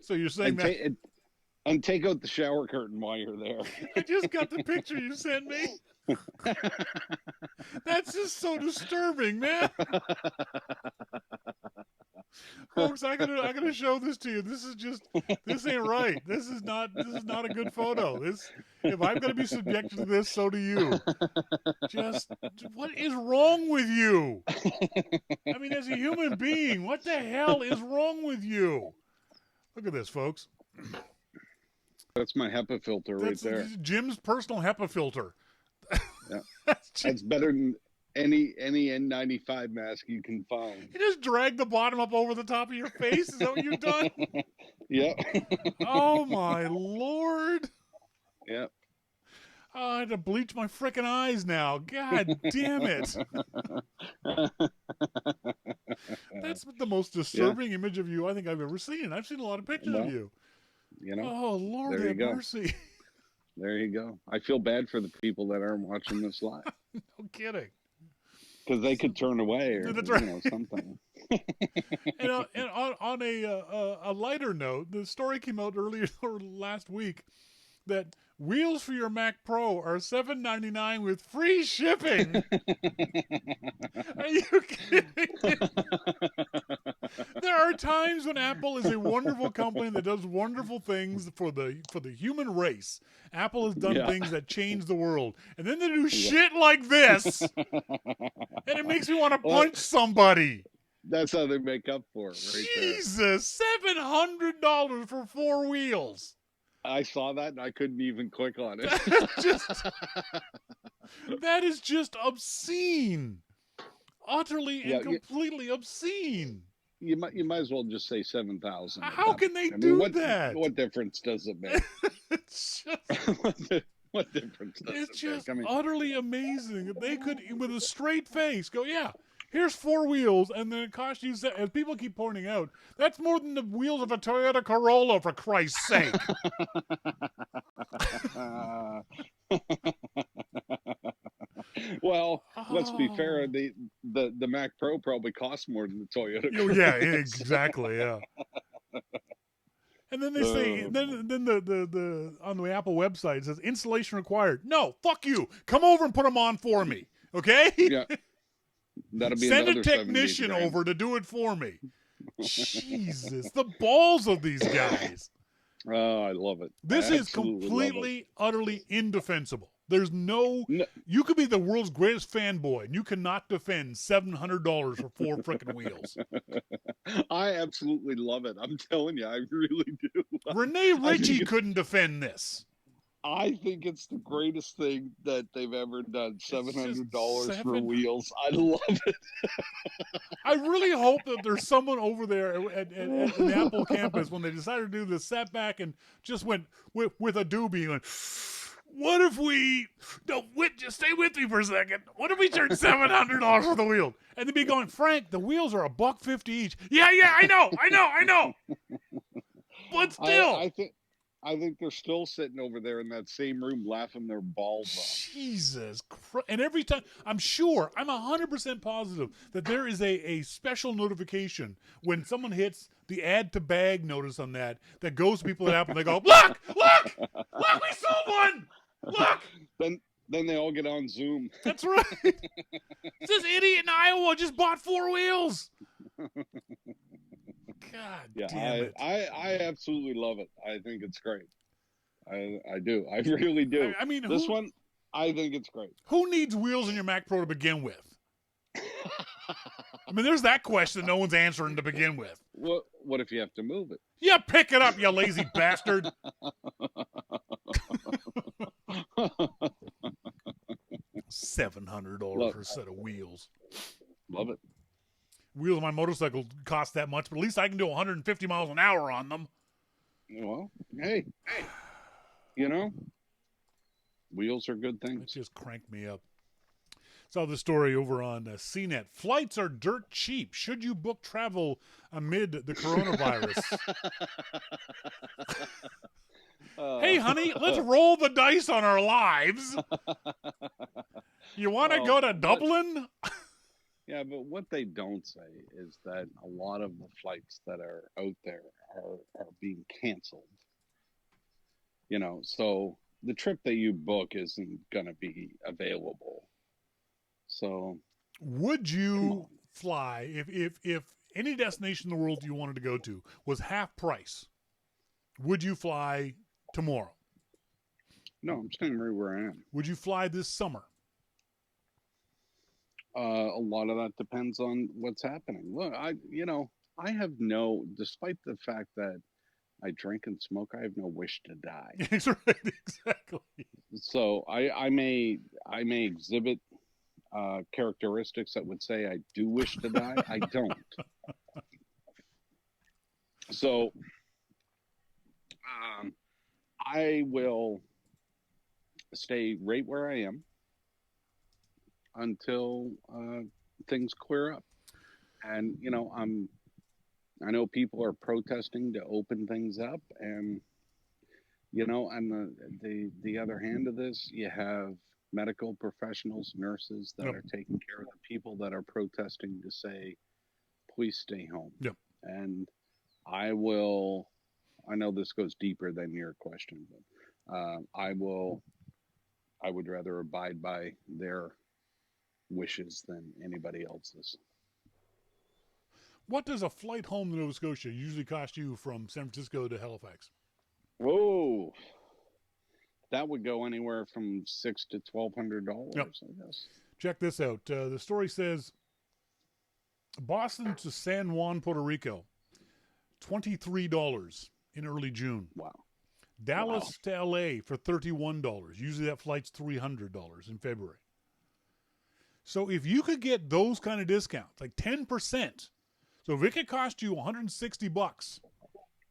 So you're saying that? And take out the shower curtain while you're there. I just got the picture you sent me. That's just so disturbing, man. Folks, I gotta show this to you. This ain't right. This is not a good photo. If I'm gonna be subjected to this, so do you. Just what is wrong with you? I mean, as a human being, what the hell is wrong with you? Look at this, folks. That's my HEPA filter right there. Jim's personal HEPA filter. Yeah. That's better than any N95 mask you can find. You just drag the bottom up over the top of your face? Is that what you've done? Yep. Oh, my Lord. Yep. Oh, I had to bleach my frickin' eyes now. God damn it. That's the most disturbing image of you I think I've ever seen. I've seen a lot of pictures of you. You know, oh, Lord have mercy. There you go. I feel bad for the people that aren't watching this live. No kidding. Because they could turn away or something. And on a lighter note, the story came out earlier last week that wheels for your Mac Pro are $7.99 with free shipping. Are you kidding? There are times when Apple is a wonderful company that does wonderful things for the human race. Apple has done things that change the world, and then they do shit like this, and it makes me want to punch somebody. That's how they make up for it, right there. Jesus, $700 for 4 wheels. I saw that and I couldn't even click on it. That is just obscene. Utterly and completely obscene. You might as well just say 7,000. How can they do that? What difference does it make? It's just, what difference does it make? It's just utterly amazing. They could, with a straight face, go, yeah, here's 4 wheels, and then it costs you, as people keep pointing out, that's more than the wheels of a Toyota Corolla, for Christ's sake. Well, let's be fair. The Mac Pro probably costs more than the Toyota Corolla. Yeah, exactly, yeah. And then they say, then the on the Apple website it says installation required. No, fuck you. Come over and put them on for me, okay? Yeah. That'll be Send a technician over to do it for me. Jesus, the balls of these guys. Oh, I love it. This is completely, utterly indefensible. There's no, you could be the world's greatest fanboy, and you cannot defend $700 for 4 frickin' wheels. I absolutely love it. I'm telling you, I really do. Renee Ritchie couldn't defend this. I think it's the greatest thing that they've ever done. $700 for wheels. I love it. I really hope that there's someone over there at the Apple campus when they decided to do this, sat back and just went with a doobie and what if we just stay with me for a second? What if we charge $700 for the wheel? And they'd be going, Frank, the wheels are $150 each. Yeah, I know. But still, I think they're still sitting over there in that same room laughing their balls off. Jesus Christ. And every time, I'm 100% positive that there is a special notification when someone hits the add to bag notice on that goes to people at Apple and they go, look, we sold one. Look. Then they all get on Zoom. That's right. This idiot in Iowa just bought 4 wheels. God damn it. I absolutely love it. I think it's great. I do. I really do. I mean, this one, I think it's great. Who needs wheels in your Mac Pro to begin with? I mean, there's that question no one's answering to begin with. What if you have to move it? Yeah, pick it up, you lazy bastard. $700 for a set of wheels. Love it. Wheels on my motorcycle cost that much, but at least I can do 150 miles an hour on them. Well, hey, wheels are good things. It just cranked me up. Saw the story over on CNET. Flights are dirt cheap. Should you book travel amid the coronavirus? Hey, honey, let's roll the dice on our lives. You want to go to Dublin? Yeah, but what they don't say is that a lot of the flights that are out there are being canceled. So the trip that you book isn't going to be available. So Would come you on. fly if any destination in the world you wanted to go to was half price? Would you fly tomorrow? No, I'm staying right where I am. Would you fly this summer? A lot of that depends on what's happening. Look, I have despite the fact that I drink and smoke, I have no wish to die. That's right, exactly. So I may exhibit characteristics that would say I do wish to die. I don't. So I will stay right where I am until things clear up. And I know people are protesting to open things up, and on the other hand of this, you have medical professionals, nurses that Yep. are taking care of the people that are protesting to say, please stay home. Yep. And I know this goes deeper than your question, but I would rather abide by their wishes than anybody else's. What does a flight home to Nova Scotia usually cost you from San Francisco to Halifax? Whoa, that would go anywhere from $600 to $1,200, Yep. I guess. Check this out. The story says Boston to San Juan, Puerto Rico, $23 in early June. Wow. Dallas to LA for $31. Usually that flight's $300 in February. So if you could get those kind of discounts, like 10%, so if it could cost you $160,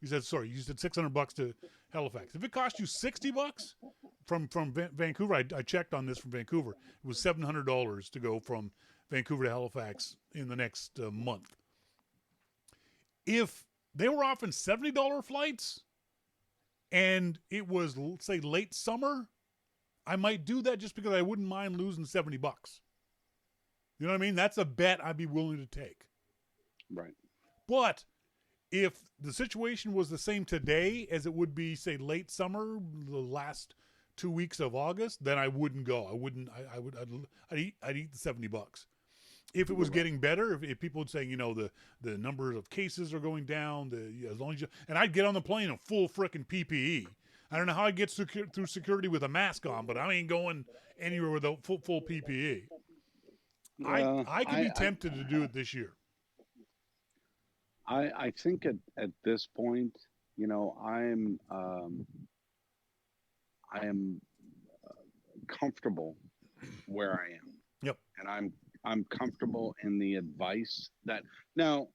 you said $600 to Halifax. If it cost you $60 from Vancouver, I checked on this from Vancouver. It was $700 to go from Vancouver to Halifax in the next month. If they were offering $70 flights and it was, say, late summer, I might do that just because I wouldn't mind losing $70. You know what I mean? That's a bet I'd be willing to take. Right. But if the situation was the same today as it would be, say, late summer, the last 2 weeks of August, then I wouldn't go. I'd eat the $70. If it was getting better, if people would say, the numbers of cases are going down, as long as and I'd get on the plane in full frickin' PPE. I don't know how I get through security with a mask on, but I ain't going anywhere without full PPE. I could be tempted to do it this year. I think at this point, I am comfortable where I am. Yep. And I'm comfortable in the advice that now,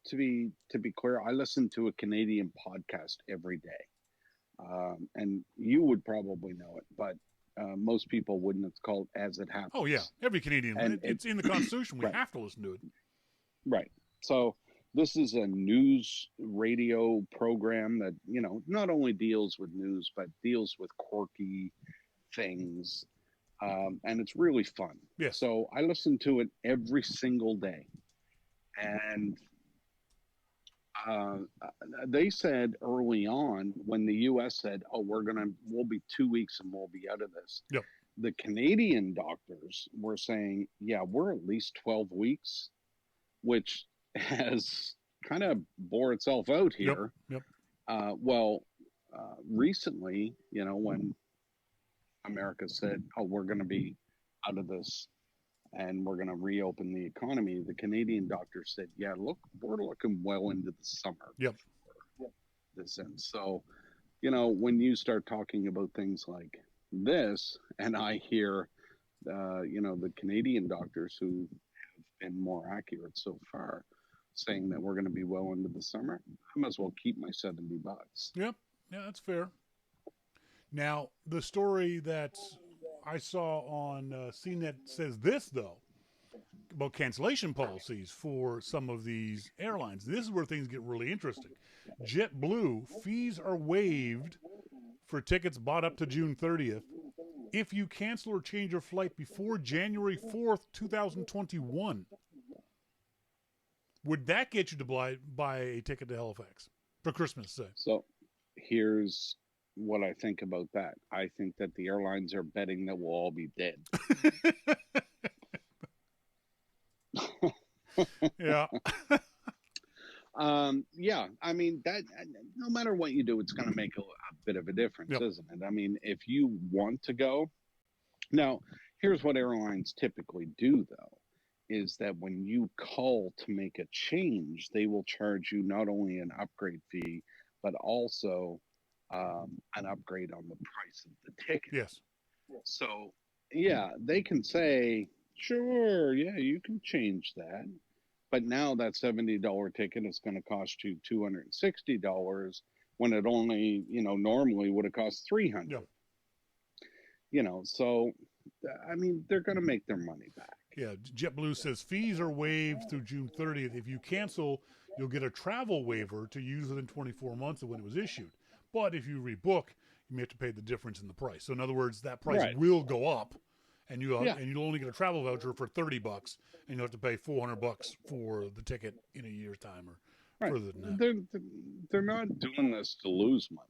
to be clear, I listen to a Canadian podcast every day. And you would probably know it, but most people wouldn't. It's called As It Happens. Oh, yeah. Every Canadian. And it's in the Constitution. We have to listen to it. Right. So this is a news radio program that, not only deals with news, but deals with quirky things. And it's really fun. Yes. So I listen to it every single day. And they said early on when the U.S. said, "Oh, we'll be 2 weeks and we'll be out of this." Yep. The Canadian doctors were saying, "Yeah, we're at least 12 weeks," which has kind of bore itself out here. Yep. Recently, when America said, "Oh, we're going to be out of this and we're going to reopen the economy," the Canadian doctors said, "Yeah, look, we're looking well into the summer." Yep. This end. So, when you start talking about things like this, and I hear, the Canadian doctors who have been more accurate so far, saying that we're going to be well into the summer, I might as well keep my $70. Yep. Yeah, that's fair. Now, the story that I saw on CNET says this, though, about cancellation policies for some of these airlines. This is where things get really interesting. JetBlue, fees are waived for tickets bought up to June 30th if you cancel or change your flight before January 4th, 2021. Would that get you to buy a ticket to Halifax for Christmas, say? So here's what I think about that. I think that the airlines are betting that we'll all be dead. Yeah. Yeah, I mean, that no matter what you do, it's going to make a bit of a difference, Yep. isn't it? I mean, if you want to go, now, here's what airlines typically do, though, is that when you call to make a change, they will charge you not only an upgrade fee, but also an upgrade on the price of the ticket. Yes. So, yeah, they can say, sure, yeah, you can change that. But now that $70 ticket is going to cost you $260 when it only, normally would have cost $300. Yeah. So, I mean, they're going to make their money back. Yeah, JetBlue says fees are waived through June 30th. If you cancel, you'll get a travel waiver to use within 24 months of when it was issued. But if you rebook, you may have to pay the difference in the price. So in other words, that price will go up, and you'll only get a travel voucher for $30, and you'll have to pay $400 for the ticket in a year's time or further than that. They're not doing this to lose money.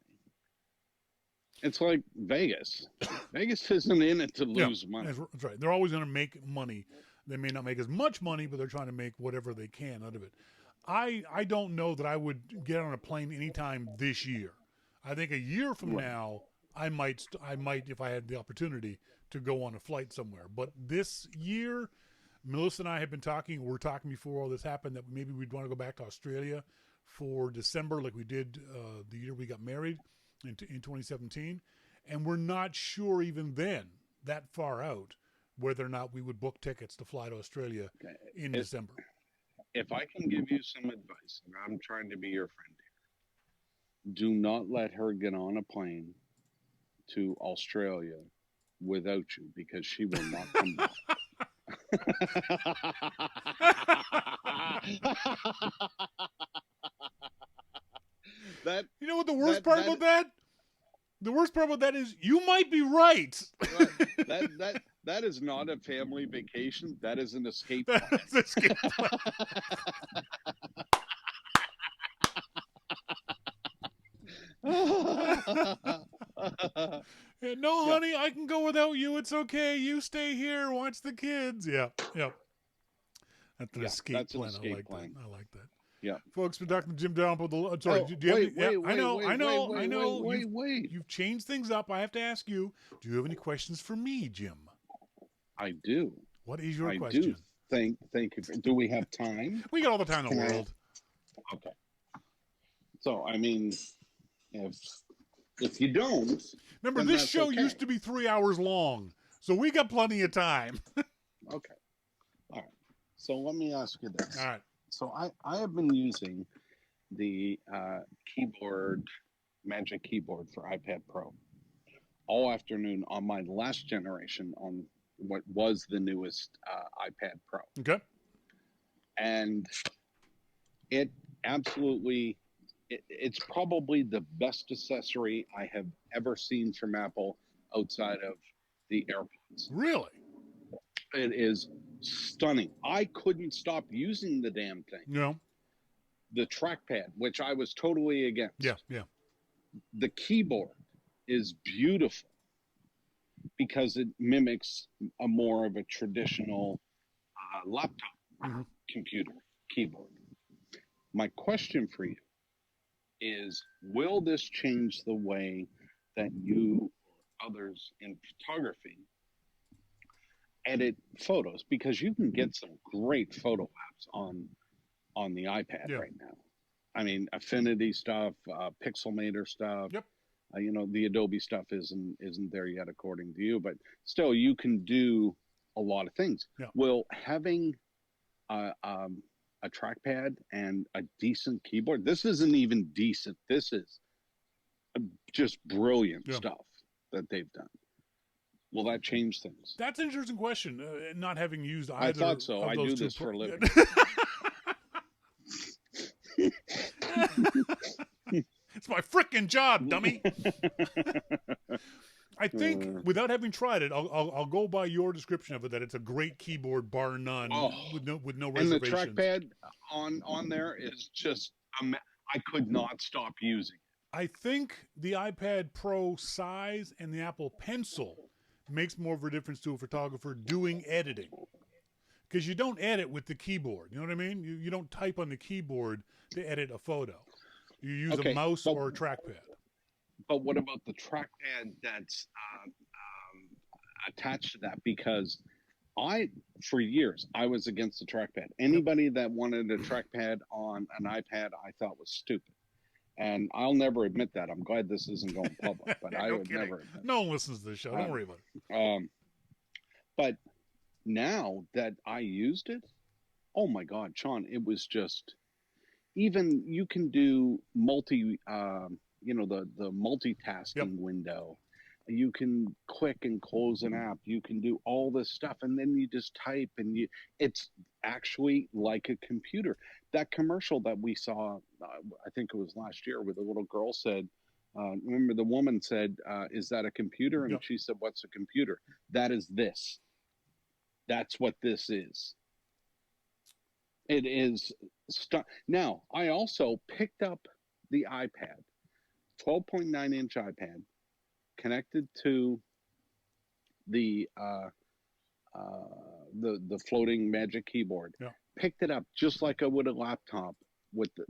It's like Vegas. Vegas isn't in it to lose money. That's right. They're always going to make money. They may not make as much money, but they're trying to make whatever they can out of it. I don't know that I would get on a plane anytime this year. I think a year from now, I might, if I had the opportunity to go on a flight somewhere. But this year, Melissa and I have been talking. We're talking before all this happened that maybe we'd want to go back to Australia for December, like we did the year we got married in 2017. And we're not sure even then, that far out, whether or not we would book tickets to fly to Australia in December. If I can give you some advice, and I'm trying to be your friend here, do not let her get on a plane to Australia without you, because she will not come back. You know what the worst part about that? The worst part about that is you might be right. That is not a family vacation. That is an escape plan. That's an escape plan. No, honey, I can go without you. It's okay. You stay here. Watch the kids. Yeah. That's an escape plan. I like that. Yeah, folks, been talking to Jim Dalrymple. Sorry, I know. You've changed things up. I have to ask you. Do you have any questions for me, Jim? I do. What is your question? Do. Thank you. Do we have time? We got all the time in the world. Okay. So, I mean, if you don't, remember this show used to be 3 hours long, so we got plenty of time. Okay. All right. So let me ask you this. All right. So I have been using the Magic Keyboard for iPad Pro all afternoon on my last generation on what was the newest iPad Pro. Okay. And it absolutely, it's probably the best accessory I have ever seen from Apple outside of the AirPods. Really? It is stunning. I couldn't stop using the damn thing. No. The trackpad, which I was totally against. Yeah. The keyboard is beautiful because it mimics a more of a traditional laptop computer keyboard. My question for you is, will this change the way that you or others in photography edit photos? Because you can get some great photo apps on the iPad right now. I mean, Affinity stuff, Pixelmator stuff. Yep. The Adobe stuff isn't there yet, according to you, but still, you can do a lot of things. Yeah. Will having a trackpad and a decent keyboard, this isn't even decent. This is just brilliant stuff that they've done. Will that change things? That's an interesting question. Not having used either. I thought so. Of I those do two this for a living. It's my frickin' job, dummy. I think, without having tried it, I'll go by your description of it, that it's a great keyboard, bar none, with no And the reservations. trackpad on there is just, I could not stop using it. I think the iPad Pro size and the Apple Pencil makes more of a difference to a photographer doing editing. Because you don't edit with the keyboard. You know what I mean? You don't type on the keyboard to edit a photo. You use a mouse or a trackpad. But what about the trackpad that's attached to that? Because for years, I was against the trackpad. Anybody that wanted a trackpad on an iPad, I thought was stupid. And I'll never admit that. I'm glad this isn't going public, but I would never admit. No one listens to the show. Don't worry about it. But now that I used it, oh my God, Shawn, it was just, even you can do the multitasking window. You can click and close an app. You can do all this stuff, and then you just type, and it's actually like a computer. That commercial that we saw, I think it was last year, where the little girl said, remember the woman said, is that a computer? And she said, what's a computer? That is this. That's what this is. It is. Now, I also picked up the iPad, 12.9-inch iPad, connected to the floating Magic Keyboard. Yeah. Picked it up just like I would a laptop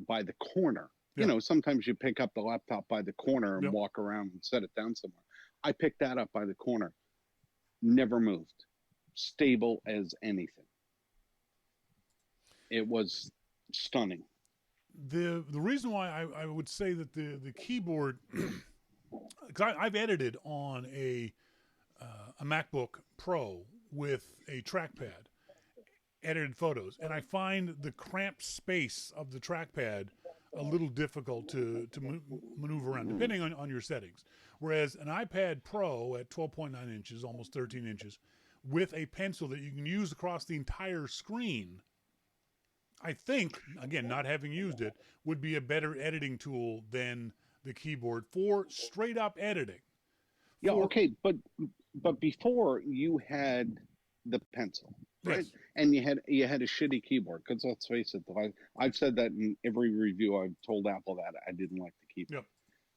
by the corner. Yeah. You know, sometimes you pick up the laptop by the corner and walk around and set it down somewhere. I picked that up by the corner. Never moved. Stable as anything. It was stunning. The reason why I would say that the keyboard, because I've edited on a MacBook Pro with a trackpad, edited photos, and I find the cramped space of the trackpad a little difficult to maneuver around, depending on your settings. Whereas an iPad Pro at 12.9 inches, almost 13 inches, with a pencil that you can use across the entire screen, I think, again, not having used it, would be a better editing tool than the keyboard for straight up editing. Yeah, okay, but before you had the pencil, right? Yes. And you had a shitty keyboard, because let's face it, I've said that in every review. I've told Apple that I didn't like the keyboard.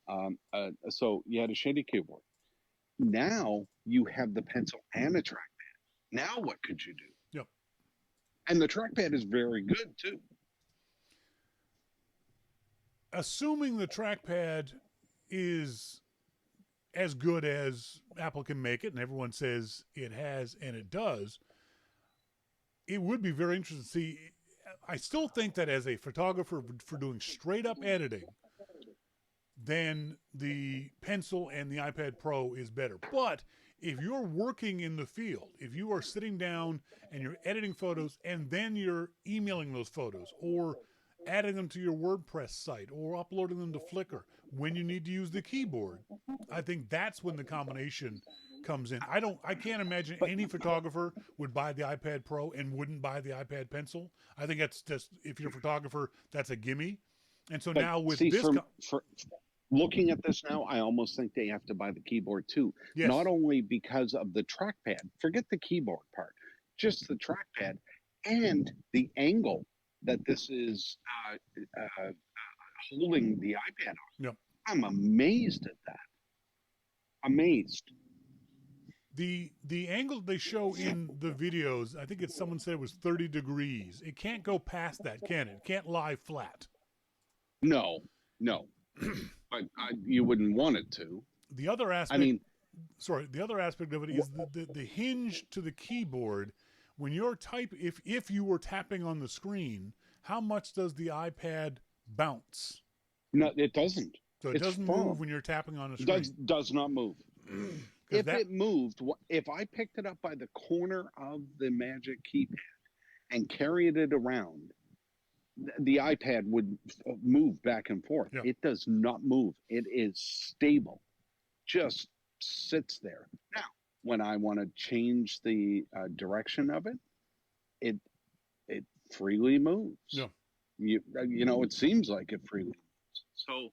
Yep. So you had a shitty keyboard. Now you have the pencil and a trackpad. Now what could you do? Yep. And the trackpad is very good too. Assuming the trackpad is as good as Apple can make it, and everyone says it has, and it does, it would be very interesting to see. I still think that as a photographer for doing straight up editing, then the pencil and the iPad Pro is better. But if you're working in the field, if you are sitting down and you're editing photos and then you're emailing those photos or adding them to your WordPress site or uploading them to Flickr, when you need to use the keyboard, I think that's when the combination comes in. I can't imagine any photographer would buy the iPad Pro and wouldn't buy the iPad Pencil. I think that's just, if you're a photographer, that's a gimme. And so now with this... For looking at this now, I almost think they have to buy the keyboard too. Yes. Not only because of the trackpad, forget the keyboard part, just the trackpad and the angle that this is holding the iPad on. Yep. I'm amazed at that. Amazed. The angle they show in the videos, I think someone said it was 30 degrees. It can't go past that, can it? It can't lie flat. No. But you wouldn't want it to. The other aspect, the other aspect of it is the hinge to the keyboard. When you're if you were tapping on the screen, how much does the iPad bounce? No, it doesn't. So it doesn't move when you're tapping on a screen. Does not move. If it moved, if I picked it up by the corner of the Magic Keypad and carried it around, the iPad would move back and forth. Yeah. It does not move. It is stable. Just sits there. Now, when I want to change the direction of it, it freely moves. Yeah. You know, it seems like it freely moves. So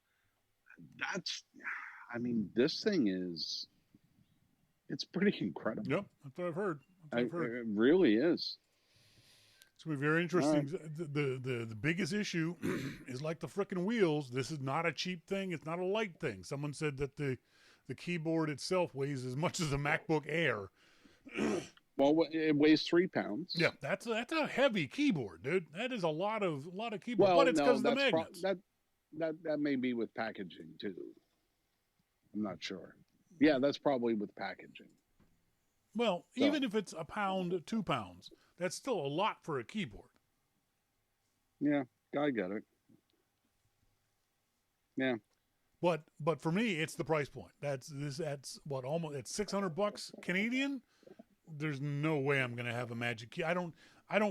this thing is It's pretty incredible. Yep, that's what I've heard. It really is. It's going to be very interesting. The biggest issue is like the frickin' wheels. This is not a cheap thing. It's not a light thing. Someone said that the keyboard itself weighs as much as a MacBook Air. Well, it weighs 3 pounds. Yeah, that's a heavy keyboard, dude. That is a lot of keyboard. But it's because of the magnets. That may be with packaging too. I'm not sure. Yeah, that's probably with packaging. Well, even if it's a pound, 2 pounds, that's still a lot for a keyboard. Yeah, I get it. Yeah. But for me, it's the price point. That's what, almost it's $600 Canadian. There's no way I'm going to have a magic key. I don't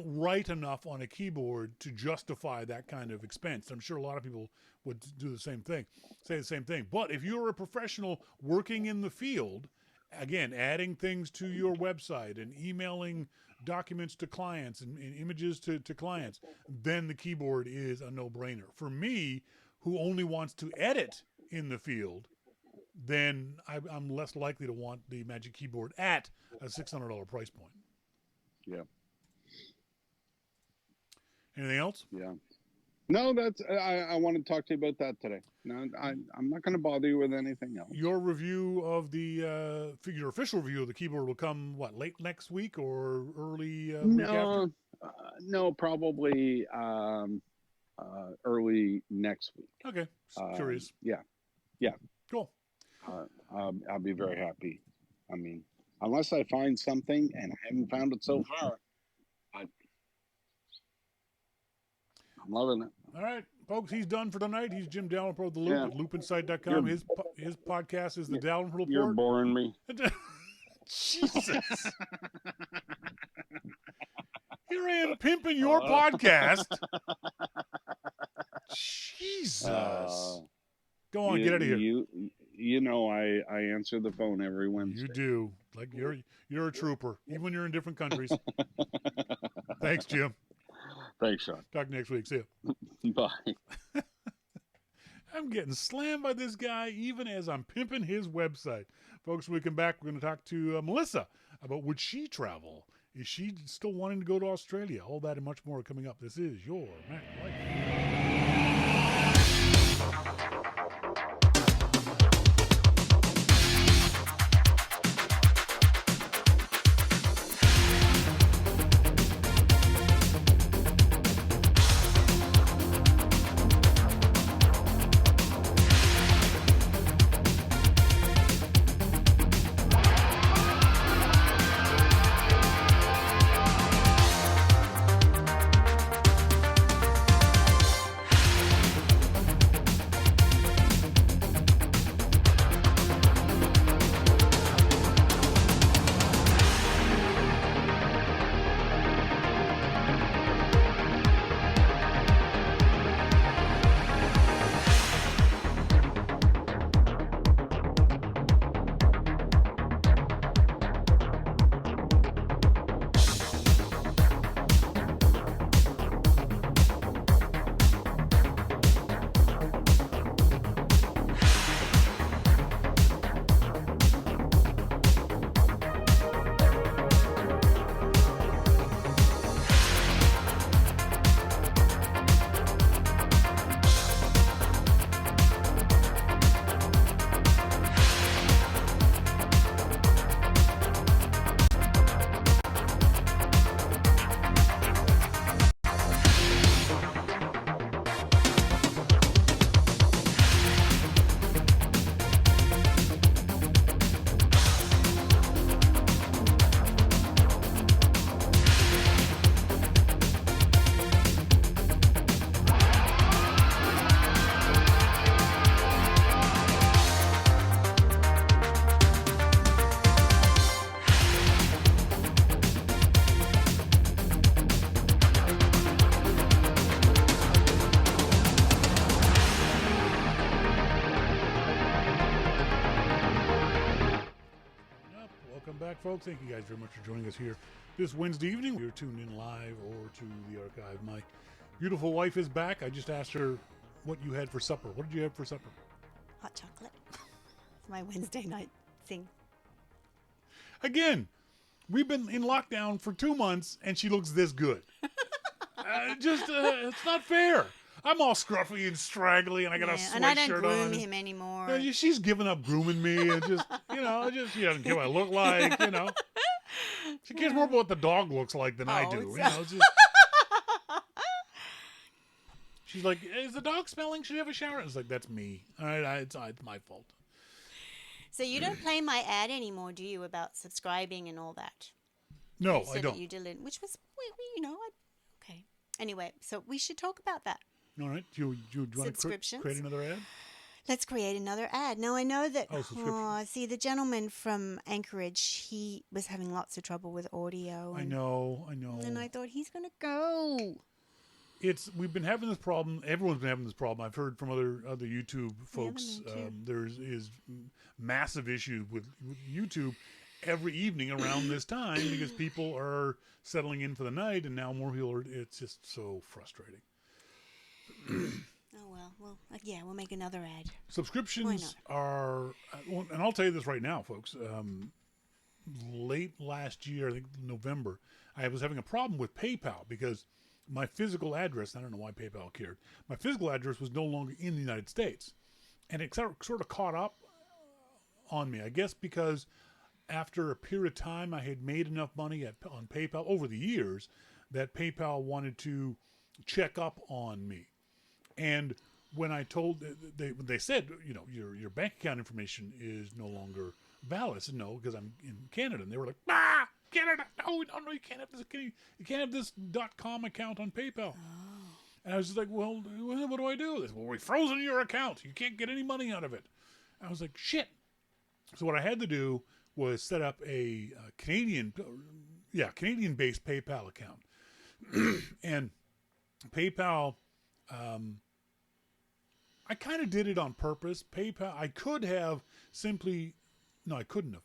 write enough on a keyboard to justify that kind of expense. I'm sure a lot of people would do the same thing, say the same thing. But if you're a professional working in the field, again, adding things to your website and emailing documents to clients and images to clients, then the keyboard is a no-brainer. For me, who only wants to edit in the field, then I'm less likely to want the Magic Keyboard at a $600 price point. Yeah. Anything else? Yeah. No, that's I want to talk to you about that today. No, I'm not going to bother you with anything else. Your review of your official review of the keyboard will come, what, late next week or early week after? No, probably early next week. Okay, curious. Yeah. Cool. I'll be very happy. I mean, unless I find something, and I haven't found it so far, I'm loving it. All right, folks, he's done for tonight. He's Jim Dalrymple of The Loop at loopinsight.com. His podcast is The Dalrymple Report. You're boring me. Jesus. Here I am pimping your podcast. Jesus. Go on, get out of here. You know I answer the phone every Wednesday. You do. Like you're a trooper, even when you're in different countries. Thanks, Jim. Thanks, Shawn. Talk next week. See you. Bye. I'm getting slammed by this guy even as I'm pimping his website. Folks, when we come back, we're going to talk to Melissa about would she travel? Is she still wanting to go to Australia? All that and much more coming up. This is your Mac Life. Folks, thank you guys very much for joining us here this Wednesday evening. You're tuned in live or to the archive. My beautiful wife is back. I just asked her what you had for supper. What did you have for supper? Hot chocolate. It's my Wednesday night thing. Again, we've been in lockdown for 2 months, and she looks this good. It's not fair. I'm all scruffy and straggly, and I got a sweatshirt on. And I don't groom him anymore. She's given up grooming me, and she doesn't care what I look like. She cares more about what the dog looks like than I do. She's like, "Is the dog smelling? Should you have a shower?" It's like, that's me. All right, it's my fault. So you don't play my ad anymore, do you, about subscribing and all that? No, I don't. You didn't, which was, okay. Anyway, so we should talk about that. All right. Do you want to create another ad? Let's create another ad. Now, I know that, subscription. the gentleman from Anchorage, he was having lots of trouble with audio. I know. And I thought, he's going to go. We've been having this problem. Everyone's been having this problem. I've heard from other YouTube folks. There's massive issues with YouTube every evening around this time because people are settling in for the night, and now more people are. It's just so frustrating. Oh well, we'll make another ad. Subscriptions are, and I'll tell you this right now, folks. Late last year, I think November, I was having a problem with PayPal because my physical address, I don't know why PayPal cared, my physical address was no longer in the United States. And it sort of caught up on me, I guess, because after a period of time, I had made enough money on PayPal over the years that PayPal wanted to check up on me. And when I told, they said, your bank account information is no longer valid. I said, no, because I'm in Canada. And they were like, Canada, no, you can't have this. You can't have this .com account on PayPal. Oh. And I was just like, well, what do I do? They said, well, we frozen your account. You can't get any money out of it. I was like, shit. So what I had to do was set up a Canadian-based PayPal account. And PayPal, I kind of did it on purpose. PayPal, I could have simply, no, I couldn't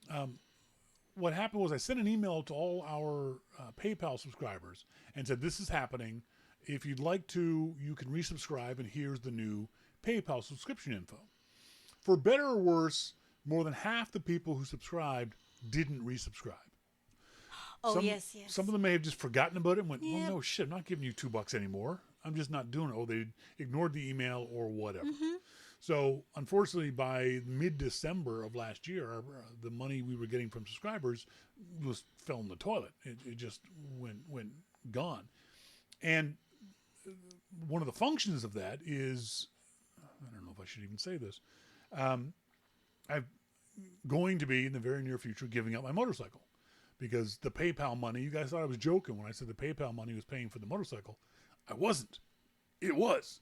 have. What happened was I sent an email to all our PayPal subscribers and said, this is happening. If you'd like to, you can resubscribe, and here's the new PayPal subscription info. For better or worse, more than half the people who subscribed didn't resubscribe. Oh, yes. Some of them may have just forgotten about it and went, well, no shit, I'm not giving you $2 anymore. I'm just not doing it. Oh, they ignored the email or whatever. Mm-hmm. So, unfortunately, by mid-December of last year, the money we were getting from subscribers fell in the toilet. It just went gone. And one of the functions of that is, I don't know if I should even say this, I'm going to be, in the very near future, giving up my motorcycle. Because the PayPal money, you guys thought I was joking when I said the PayPal money was paying for the motorcycle. I wasn't. It was.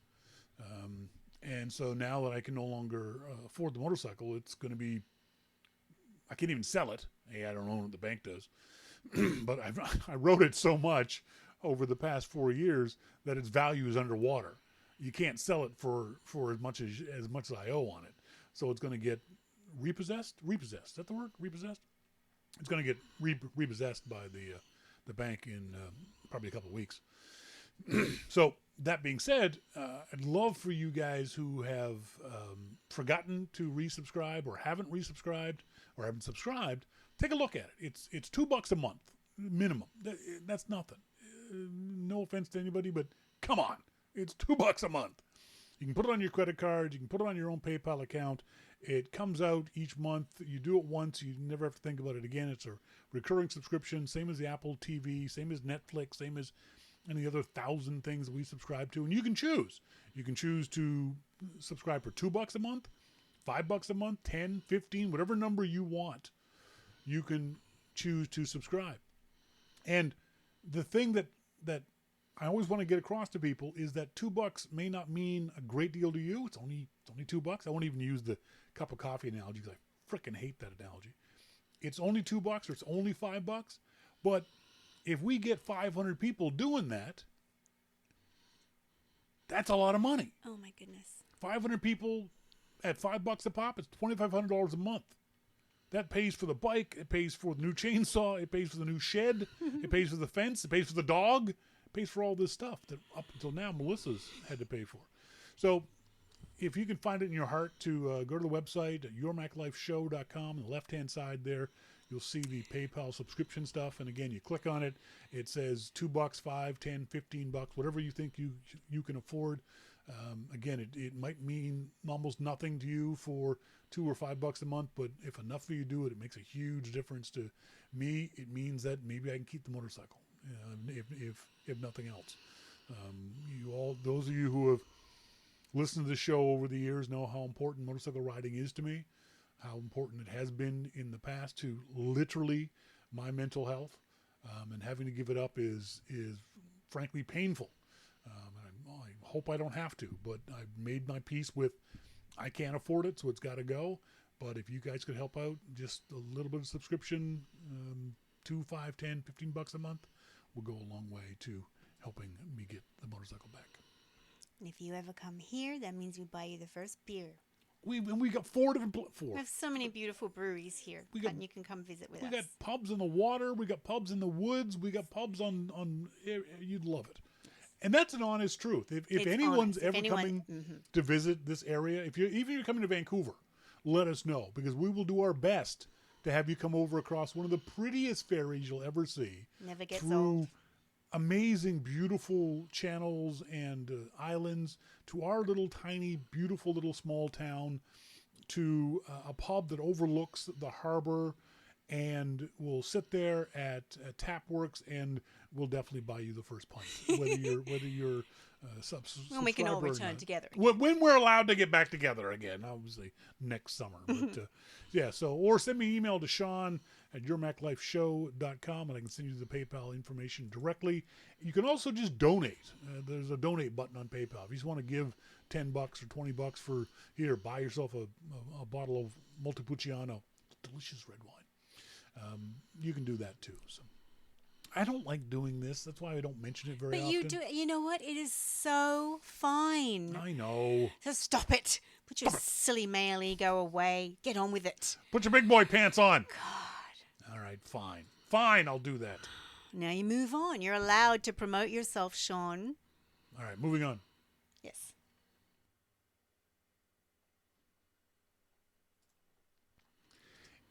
And so now that I can no longer afford the motorcycle, it's going to be, I can't even sell it. Hey, I don't own it, the bank does. But I rode it so much over the past 4 years that its value is underwater. You can't sell it for as much as I owe on it. So it's going to get repossessed. Is that the word? Repossessed? It's going to get repossessed by the bank in probably a couple of weeks. So that being said, I'd love for you guys who have forgotten to resubscribe or haven't resubscribed or haven't subscribed, take a look at it. It's $2 a month minimum. That's nothing. No offense to anybody, but come on, it's $2 a month. You can put it on your credit card. You can put it on your own PayPal account. It comes out each month. You do it once. You never have to think about it again. It's a recurring subscription, same as the Apple TV, same as Netflix, same as any other 1,000 things that we subscribe to. And you can choose. You can choose to subscribe for $2 a month, $5 a month, 10, 15, whatever number you want. You can choose to subscribe. And the thing that I always want to get across to people is that $2 may not mean a great deal to you. It's only $2. I won't even use the cup of coffee analogy because I freaking hate that analogy. It's only $2 or it's only $5. But if we get 500 people doing that, that's a lot of money. Oh my goodness. 500 people at $5 a pop, it's $2,500 a month. That pays for the bike. It pays for the new chainsaw. It pays for the new shed. It pays for the fence. It pays for the dog. It pays for all this stuff that up until now Melissa's had to pay for. So if you can find it in your heart to go to the website at yourmaclifeshow.com on the left-hand side there, you'll see the PayPal subscription stuff. And again, you click on it. It says $2, $5, $10, $15, whatever you think you can afford. Again, it might mean almost nothing to you for $2 or $5 a month, but if enough of you do it, it makes a huge difference to me. It means that maybe I can keep the motorcycle, if nothing else. Those of you who have listened to the show over the years know how important motorcycle riding is to me, how important it has been in the past to literally my mental health, and having to give it up is frankly painful. I hope I don't have to, but I've made my peace with I can't afford it, so it's got to go. But if you guys could help out, just a little bit of subscription, $2, $5, $10, $15 a month will go a long way to helping me get the motorcycle back. And if you ever come here, that means we buy you the first beer. We got four. We have so many beautiful breweries here. You can come visit with us. We got pubs in the water. We got pubs in the woods. We got pubs on. You'd love it. And that's an honest truth. If anyone's ever coming to visit this area, even if you're coming to Vancouver, let us know, because we will do our best to have you come over across one of the prettiest ferries you'll ever see. Never gets through old. Amazing, beautiful channels and islands, to our little tiny, beautiful little small town, to a pub that overlooks the harbor, and we'll sit there at Tapworks, and we'll definitely buy you the first pint, whether you're when we can all return together again. When we're allowed to get back together again, obviously next summer. But or send me an email to Shawn at yourmaclifeshow.com, and I can send you the PayPal information directly. You can also just donate. There's a donate button on PayPal. If you just want to give $10 or $20 for, buy yourself a bottle of Montepulciano, delicious red wine. You can do that too. So I don't like doing this. That's why I don't mention it very often. But you do. You know what? It is so fine. I know. So stop it. Put your silly male ego away. Get on with it. Put your big boy pants on. God. All right, fine. Fine, I'll do that. Now you move on. You're allowed to promote yourself, Shawn. All right, moving on. Yes.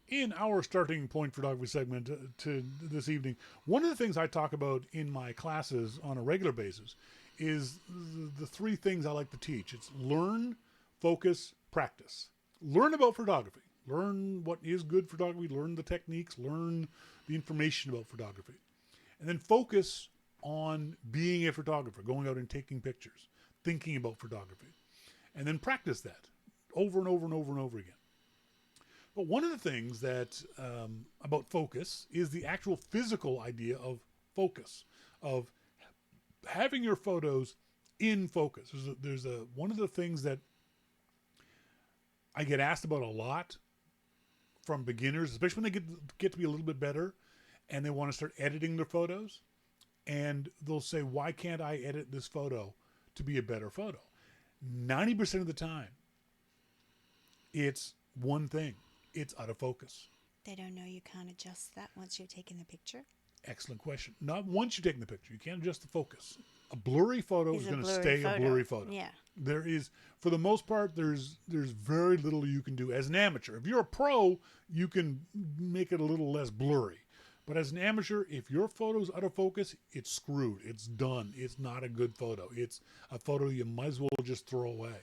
In our starting point photography segment to this evening, one of the things I talk about in my classes on a regular basis is the three things I like to teach. It's learn, focus, practice. Learn about photography. Learn what is good photography. Learn the techniques. Learn the information about photography. And then focus on being a photographer, going out and taking pictures, thinking about photography. And then practice that over and over and over and over again. But one of the things that about focus is the actual physical idea of focus, of having your photos in focus. There's one of the things that I get asked about a lot from beginners, especially when they get to be a little bit better and they want to start editing their photos, and they'll say, why can't I edit this photo to be a better photo? 90% of the time, it's one thing. It's out of focus. They don't know you can't adjust that once you're taking the picture? Excellent question. Not once you're taking the picture. You can't adjust the focus. A blurry photo is going to stay a blurry photo. Yeah. There is, for the most part, there's very little you can do as an amateur. If you're a pro, you can make it a little less blurry. But as an amateur, if your photo's out of focus, it's screwed. It's done. It's not a good photo. It's a photo you might as well just throw away.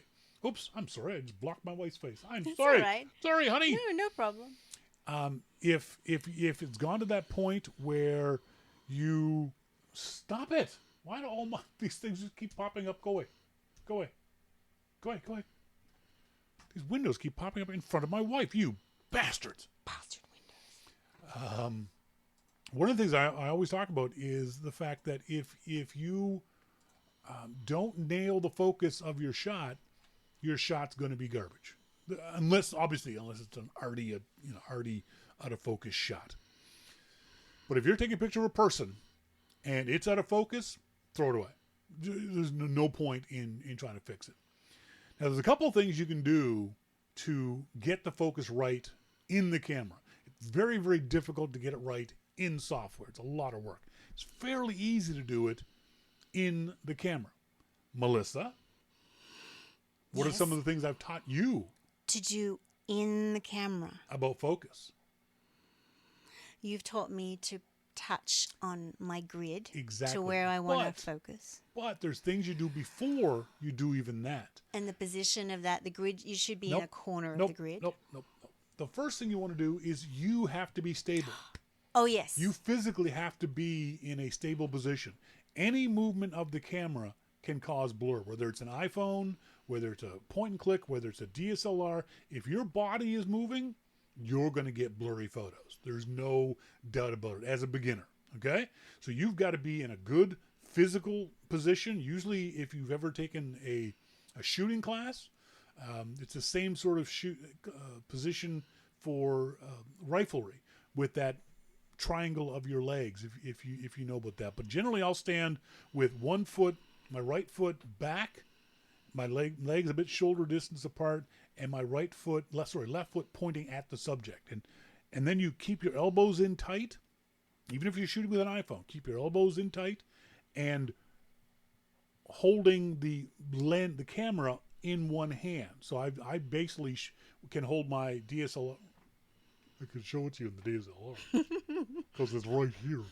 Oops, I'm sorry. I just blocked my wife's face. That's sorry. All right. Sorry, honey. No problem. If it's gone to that point where you stop it, why do all these things just keep popping up? Go away. Go away. Go away. Go away. These windows keep popping up in front of my wife. You bastards. Bastard windows. One of the things I always talk about is the fact that if you don't nail the focus of your shot's going to be garbage. Unless it's an arty out of focus shot. But if you're taking a picture of a person and it's out of focus, throw it away. There's no point in trying to fix it. Now, there's a couple of things you can do to get the focus right in the camera. It's very, very difficult to get it right in software. It's a lot of work. It's fairly easy to do it in the camera. Melissa, what are some of the things I've taught you to do in the camera about focus? You've taught me to touch on my grid Exactly. to where I want to focus. But there's things you do before you do even that. And the position of that, the grid, you should be in a corner of the grid. Nope. The first thing you want to do is you have to be stable. Oh, yes. You physically have to be in a stable position. Any movement of the camera can cause blur, whether it's an iPhone, whether it's a point and click, whether it's a DSLR. If your body is moving, you're going to get blurry photos. There's no doubt about it as a beginner. Okay? So you've got to be in a good physical position. Usually, if you've ever taken a shooting class, it's the same sort of position for riflery with that triangle of your legs, if you know about that. But generally, I'll stand with one foot, my right foot back, my legs a bit shoulder distance apart, and my left foot pointing at the subject. And then you keep your elbows in tight. Even if you're shooting with an iPhone, keep your elbows in tight and holding the camera in one hand. So I basically can hold my DSLR. I can show it to you in the DSLR because it's right here.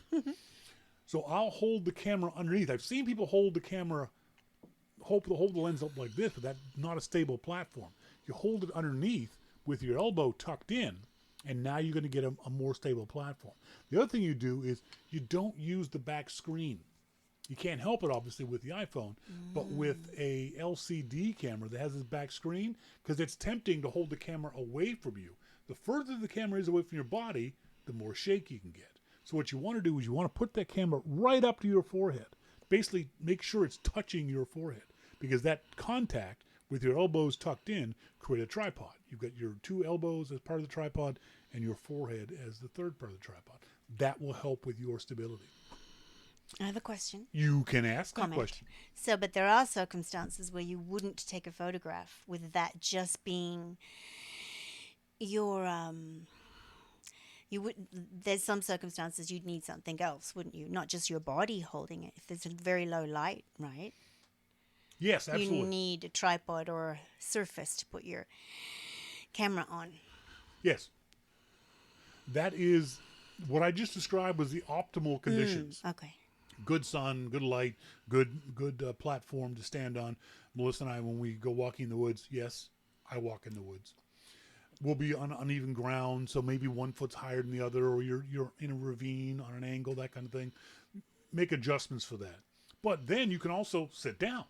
So I'll hold the camera underneath. I've seen people hold the camera, hold the lens up like this, but that's not a stable platform. You hold it underneath with your elbow tucked in, and now you're going to get a more stable platform. The other thing you do is you don't use the back screen. You can't help it, obviously, with the iPhone, but with a LCD camera that has this back screen, because it's tempting to hold the camera away from you. The further the camera is away from your body, the more shake you can get. So what you want to do is you want to put that camera right up to your forehead. Basically, make sure it's touching your forehead, because that contact with your elbows tucked in create a tripod. You've got your two elbows as part of the tripod and your forehead as the third part of the tripod. That will help with your stability. I have a question. You can ask that question. So, but there are circumstances where you wouldn't take a photograph with that just being your there's some circumstances you'd need something else, wouldn't you? Not just your body holding it. If there's a very low light, right? Yes, absolutely. You need a tripod or a surface to put your camera on. Yes. That is what I just described was the optimal conditions. Okay. Good sun, good light, good platform to stand on. Melissa and I, when we go walking in the woods, yes, I walk in the woods. We'll be on uneven ground, so maybe one foot's higher than the other, or you're in a ravine on an angle, that kind of thing. Make adjustments for that. But then you can also sit down.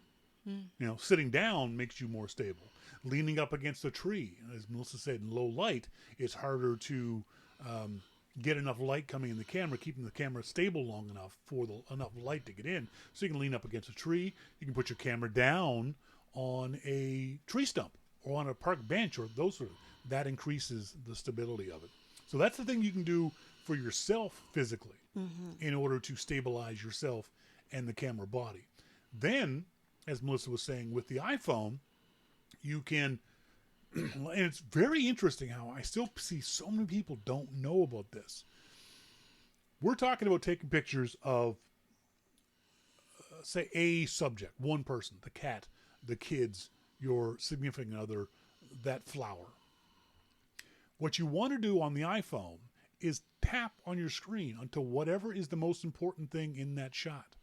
You know, sitting down makes you more stable. Leaning up against a tree, as Melissa said, in low light, it's harder to get enough light coming in the camera, keeping the camera stable long enough for enough light to get in. So you can lean up against a tree. You can put your camera down on a tree stump or on a park bench or those sort of. That increases the stability of it. So that's the thing you can do for yourself physically in order to stabilize yourself and the camera body. Then, as Melissa was saying, with the iPhone, you can, and it's very interesting how I still see so many people don't know about this. We're talking about taking pictures of, say, a subject, one person, the cat, the kids, your significant other, that flower. What you want to do on the iPhone is tap on your screen onto whatever is the most important thing in that shot.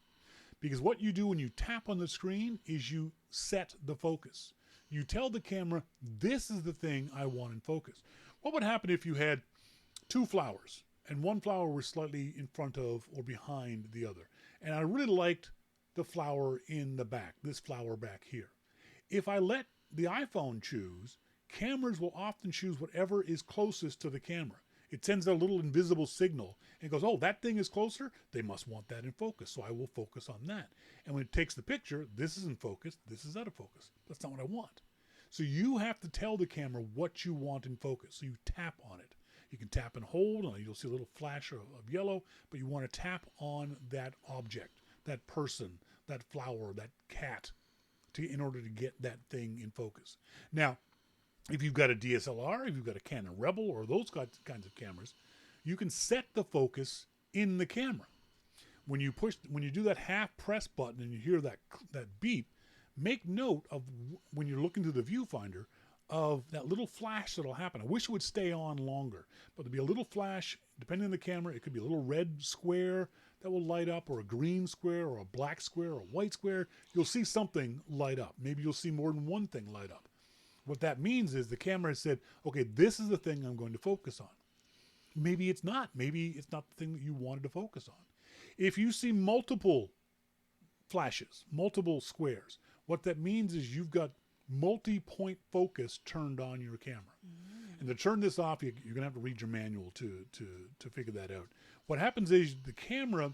Because what you do when you tap on the screen is you set the focus. You tell the camera, this is the thing I want in focus. What would happen if you had two flowers and one flower was slightly in front of or behind the other? And I really liked the flower in the back, this flower back here. If I let the iPhone choose, cameras will often choose whatever is closest to the camera. It sends a little invisible signal and goes, oh, that thing is closer. They must want that in focus. So I will focus on that. And when it takes the picture, this is in focus. This is out of focus. That's not what I want. So you have to tell the camera what you want in focus. So you tap on it. You can tap and hold, and you'll see a little flash of yellow, but you want to tap on that object, that person, that flower, that cat, in order to get that thing in focus. Now, if you've got a DSLR, if you've got a Canon Rebel or those kinds of cameras, you can set the focus in the camera. When you do that half press button and you hear that beep, make note of when you're looking through the viewfinder of that little flash that'll happen. I wish it would stay on longer, but there'll be a little flash depending on the camera, it could be a little red square that will light up, or a green square, or a black square, or a white square. You'll see something light up. Maybe you'll see more than one thing light up. What that means is the camera has said, okay, this is the thing I'm going to focus on. Maybe it's not. Maybe it's not the thing that you wanted to focus on. If you see multiple flashes, multiple squares, what that means is you've got multi-point focus turned on your camera. And to turn this off, you're going to have to read your manual to figure that out. What happens is the camera,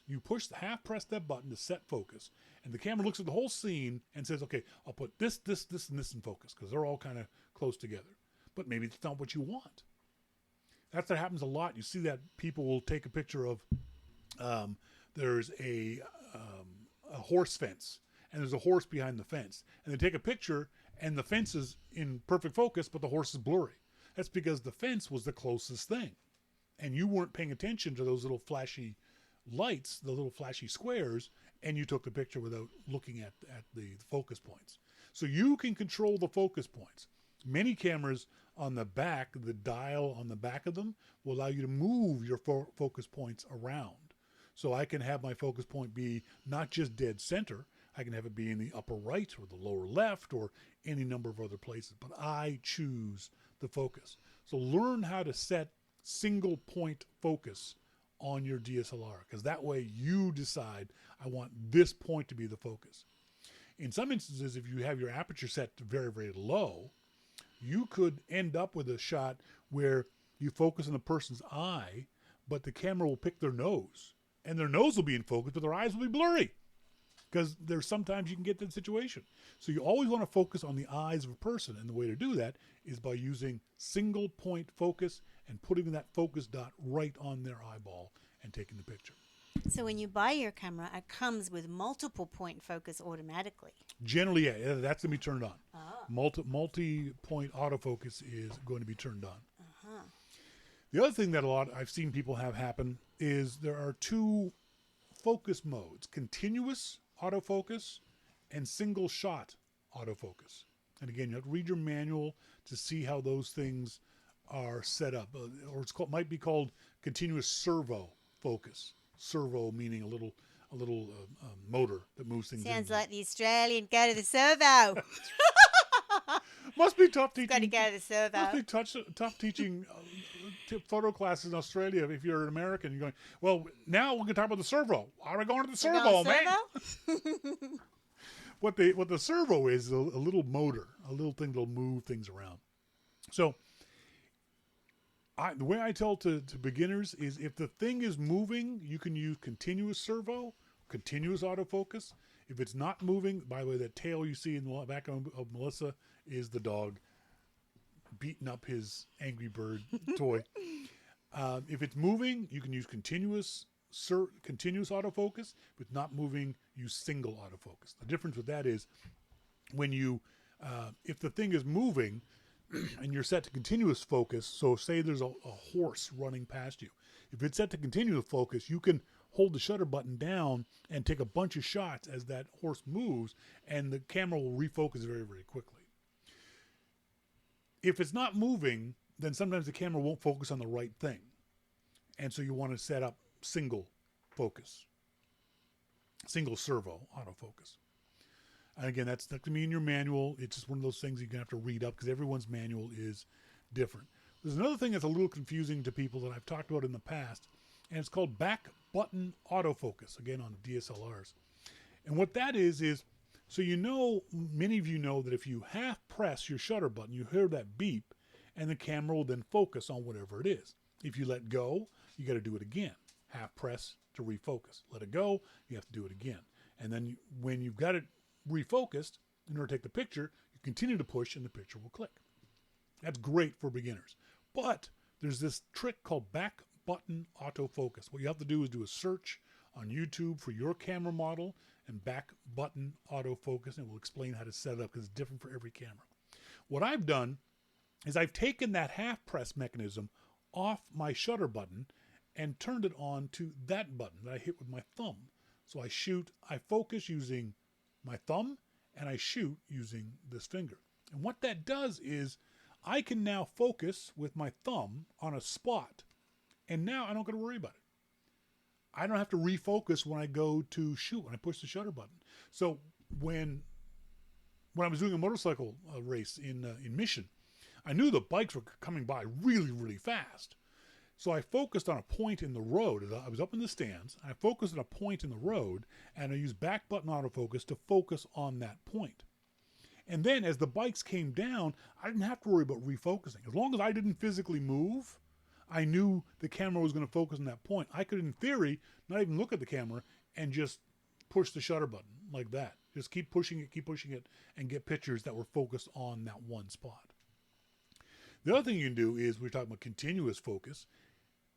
you half press that button to set focus, and the camera looks at the whole scene and says, okay, I'll put this, and this in focus, because they're all kind of close together. But maybe it's not what you want. That happens a lot. You see that people will take a picture of, there's a horse fence, and there's a horse behind the fence. And they take a picture, and the fence is in perfect focus, but the horse is blurry. That's because the fence was the closest thing. And you weren't paying attention to those little flashy lights, the little flashy squares, and you took the picture without looking at the focus points. So you can control the focus points. Many cameras on the back, the dial on the back of them, will allow you to move your focus points around. So I can have my focus point be not just dead center. I can have it be in the upper right or the lower left or any number of other places. But I choose the focus. So learn how to set single point focus on your DSLR, because that way you decide, I want this point to be the focus. In some instances, if you have your aperture set to very, very low, you could end up with a shot where you focus on the person's eye, but the camera will pick their nose, and their nose will be in focus, but their eyes will be blurry, because there's sometimes you can get that situation. So you always want to focus on the eyes of a person, and the way to do that is by using single point focus and putting that focus dot right on their eyeball and taking the picture. So when you buy your camera, it comes with multiple point focus automatically. Generally, yeah, that's going to be turned on. Multi-point autofocus is going to be turned on. The other thing that I've seen people have happen is there are two focus modes: continuous autofocus and single shot autofocus. And again, you have to read your manual to see how those things are set up, or might be called continuous servo focus. Servo meaning a little motor that moves things. Sounds like the Australian go to the servo. Must be tough teaching. Got to go to the servo. Must be tough teaching photo classes in Australia if you're an American. You're going, well, now we're going to talk about the servo. Are we going to the servo, man? What the servo is a little motor, a little thing that'll move things around. So the way I tell to beginners is, if the thing is moving, you can use continuous servo, continuous autofocus. If it's not moving, by the way, that tail you see in the back of Melissa is the dog beating up his Angry Bird toy. If it's moving, you can use continuous autofocus. If it's not moving, use single autofocus. The difference with that is when you, if the thing is moving and you're set to continuous focus, so say there's a horse running past you. If it's set to continuous focus, you can hold the shutter button down and take a bunch of shots as that horse moves, and the camera will refocus very, very quickly. If it's not moving, then sometimes the camera won't focus on the right thing. And so you want to set up single focus, single servo autofocus. And again, that's not going to be in your manual. It's just one of those things you're going to have to read up, because everyone's manual is different. There's another thing that's a little confusing to people that I've talked about in the past, and it's called back button autofocus, again on DSLRs. And what that is, so many of you know that if you half press your shutter button, you hear that beep, and the camera will then focus on whatever it is. If you let go, you got to do it again. Half press to refocus. Let it go, you have to do it again. And then when you've got it refocused, in order to take the picture, you continue to push and the picture will click. That's great for beginners. But there's this trick called back button autofocus. What you have to do is do a search on YouTube for your camera model and back button autofocus, and we'll explain how to set it up, because it's different for every camera. What I've done is I've taken that half press mechanism off my shutter button and turned it on to that button that I hit with my thumb. So I focus using my thumb, and I shoot using this finger. And what that does is I can now focus with my thumb on a spot And now I don't got to worry about it. I don't have to refocus when I go to shoot, when I push the shutter button. So when I was doing a motorcycle race in Mission, I knew the bikes were coming by really, really fast. So I focused on a point in the road. I was up in the stands. I focused on a point in the road, and I used back button autofocus to focus on that point. And then as the bikes came down, I didn't have to worry about refocusing. As long as I didn't physically move, I knew the camera was going to focus on that point. I could, in theory, not even look at the camera and just push the shutter button like that. Just keep pushing it, and get pictures that were focused on that one spot. The other thing you can do is, we're talking about continuous focus.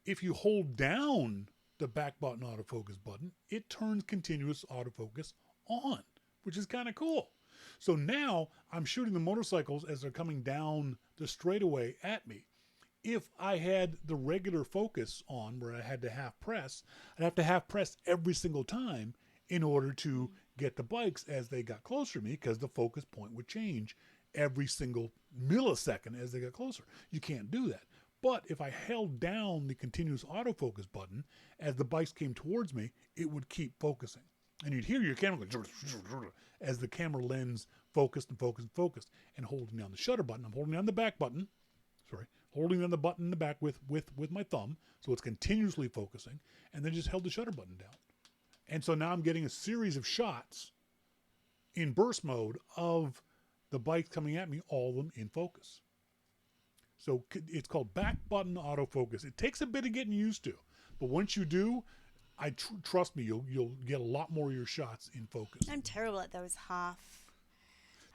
If you hold down the back button autofocus button, it turns continuous autofocus on, which is kind of cool. So now I'm shooting the motorcycles as they're coming down the straightaway at me. If I had the regular focus on, where I had to half press, I'd have to half press every single time in order to get the bikes as they got closer to me, because the focus point would change every single millisecond as they got closer. You can't do that. But if I held down the continuous autofocus button, as the bikes came towards me, it would keep focusing. And you'd hear your camera go as the camera lens focused and focused and focused. And holding down the shutter button, I'm holding down the back button. Holding down the button in the back with my thumb, so it's continuously focusing, and then just held the shutter button down. And so now I'm getting a series of shots in burst mode of the bikes coming at me, all of them in focus. So it's called back button autofocus. It takes a bit of getting used to, but once you do, trust me, you'll get a lot more of your shots in focus. I'm terrible at those half.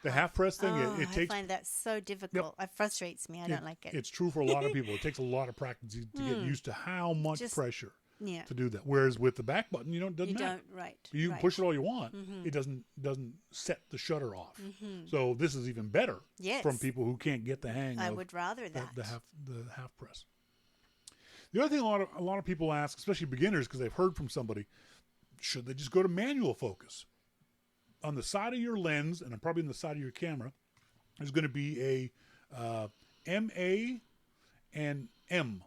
The half press thing, it takes. I find that so difficult. It frustrates me. I don't like it. It's true for a lot of people. It takes a lot of practice to get used to how much pressure to do that. Whereas with the back button, it doesn't matter. You can push it all you want. It doesn't set the shutter off. So this is even better from people who can't get the hang. I would rather that the half press. The other thing a lot of people ask, especially beginners, because they've heard from somebody, should they just go to manual focus? On the side of your lens, and probably on the side of your camera, there's going to be a MA and M.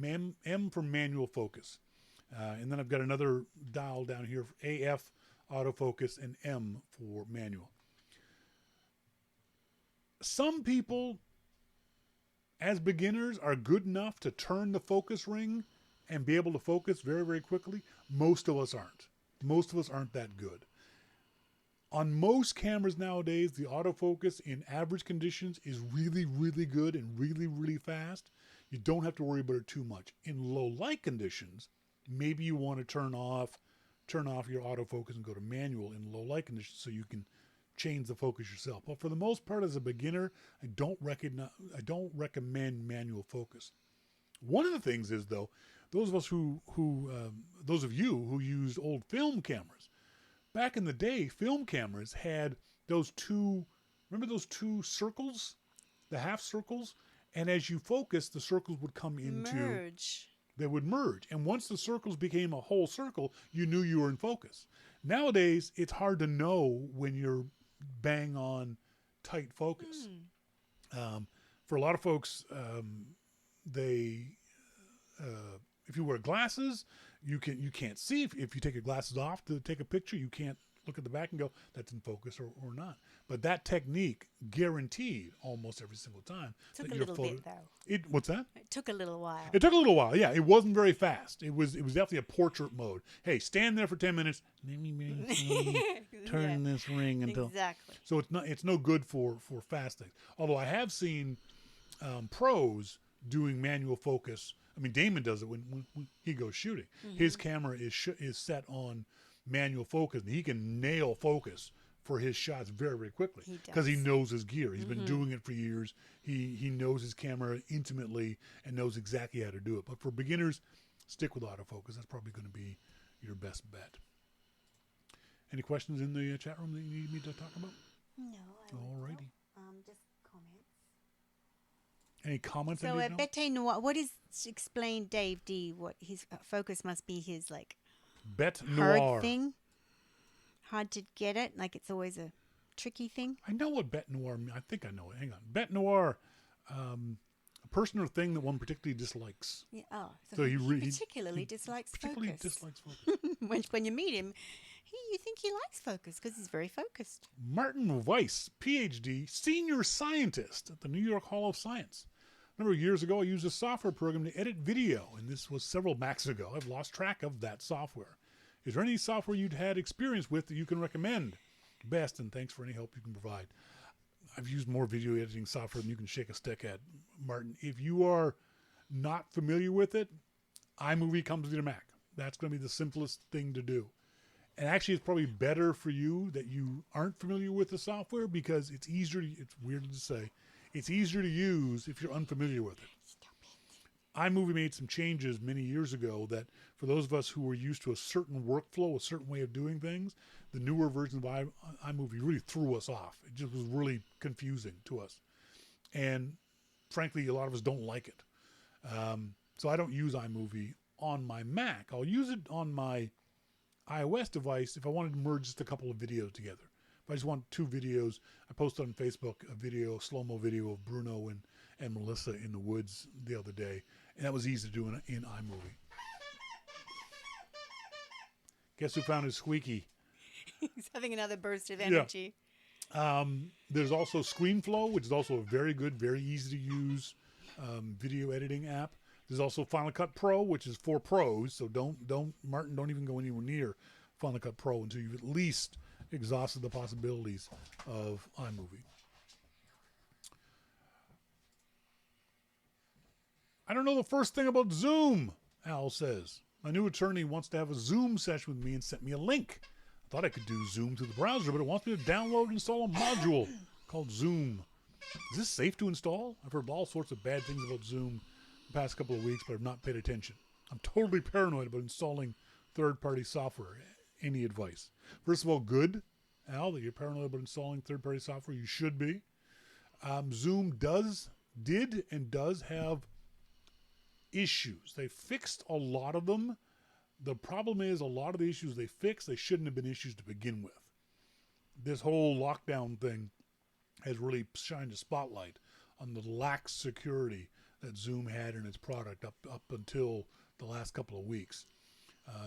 M for manual focus. And then I've got another dial down here for AF autofocus and M for manual. Some people, as beginners, are good enough to turn the focus ring and be able to focus very, very quickly. Most of us aren't. Most of us aren't that good. On most cameras nowadays, the autofocus in average conditions is really, really good and really, really fast. You don't have to worry about it too much. In low light conditions, maybe you want to turn off your autofocus and go to manual in low light conditions so you can change the focus yourself. But for the most part, as a beginner, I don't recommend manual focus. One of the things is, though, those of you who used old film cameras, back in the day, film cameras had those two circles, the half circles, and as you focus, the circles would come into merge. They would merge, and once the circles became a whole circle, you knew you were in focus. Nowadays, it's hard to know when you're bang on tight focus. For a lot of folks, if you wear glasses, you can't see. If you take your glasses off to take a picture, you can't look at the back and go, that's in focus or not. But that technique guaranteed almost every single time. Took a little bit, though. What's that? It took a little while. It took a little while, yeah. It wasn't very fast. It was definitely a portrait mode. Hey, stand there for 10 minutes. Let me turn this ring until... Exactly. So it's no good for fast things. Although I have seen pros doing manual focus. I mean, Damon does it when he goes shooting. His camera is set on manual focus, and he can nail focus for his shots very, very quickly because he knows his gear. He's been doing it for years. He knows his camera intimately and knows exactly how to do it. But for beginners, stick with autofocus. That's probably going to be your best bet. Any questions in the chat room that you need me to talk about? No. Alrighty. Just comments. Any comments? So Bete Noir, explain Dave D, what his focus must be, his Bet hard Noir thing. Hard to get it, it's always a tricky thing. I know what Bet Noir means. I think I know it. Hang on. Bet Noir, person or thing that one particularly dislikes. Yeah. Oh, So he particularly dislikes particularly focus. dislikes focus. When you meet him, you think he likes focus because he's very focused. Martin Weiss, PhD, senior scientist at the New York Hall of Science. A number of years ago, I used a software program to edit video, and this was several Macs ago. I've lost track of that software. Is there any software you'd had experience with that you can recommend? Best, and thanks for any help you can provide. I've used more video editing software than you can shake a stick at, Martin. If you are not familiar with it, iMovie comes with your Mac. That's going to be the simplest thing to do. And actually, it's probably better for you that you aren't familiar with the software because it's easier. It's weird to say. It's easier to use if you're unfamiliar with it. Stop it. iMovie made some changes many years ago that for those of us who were used to a certain workflow, a certain way of doing things, the newer version of iMovie really threw us off. It just was really confusing to us. And frankly, a lot of us don't like it. So I don't use iMovie on my Mac. I'll use it on my iOS device if I wanted to merge just a couple of videos together. If I just want two videos, I posted on Facebook a slow-mo video of Bruno and Melissa in the woods the other day, and that was easy to do in iMovie. Guess who found his squeaky? He's having another burst of energy. There's also ScreenFlow, which is also a very good, very easy to use video editing app. There's also Final Cut Pro, which is for pros. So don't even go anywhere near Final Cut Pro until you've at least exhausted the possibilities of iMovie. I don't know the first thing about Zoom, Al says. My new attorney wants to have a Zoom session with me and sent me a link. I thought I could do Zoom through the browser, but it wants me to download and install a module called Zoom. Is this safe to install? I've heard all sorts of bad things about Zoom the past couple of weeks, but I've not paid attention. I'm totally paranoid about installing third-party software. Any advice? First of all, good, Al, that you're paranoid about installing third-party software. You should be. Zoom did and does have issues. They fixed a lot of them. The problem is a lot of the issues they fixed, they shouldn't have been issues to begin with. This whole lockdown thing has really shined a spotlight on the lax security that Zoom had in its product up until the last couple of weeks.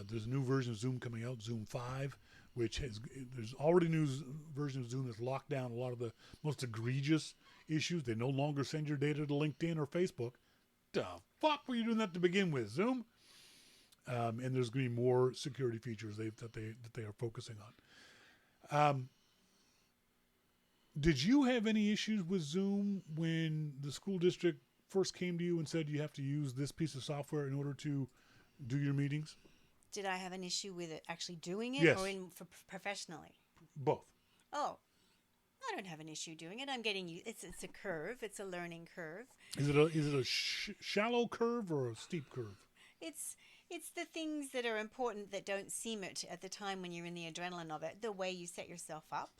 There's a new version of Zoom coming out, Zoom 5, there's already a new version of Zoom that's locked down a lot of the most egregious issues. They no longer send your data to LinkedIn or Facebook. The fuck were you doing that to begin with, Zoom? And there's going to be more security features that they are focusing on. Did you have any issues with Zoom when the school district first came to you and said you have to use this piece of software in order to do your meetings? Did I have an issue with it actually doing it, Yes. or for professionally? Both. Oh, I don't have an issue doing it. I'm getting you. It's a curve. It's a learning curve. Is it a shallow curve or a steep curve? It's the things that are important that don't seem it at the time when you're in the adrenaline of it. The way you set yourself up,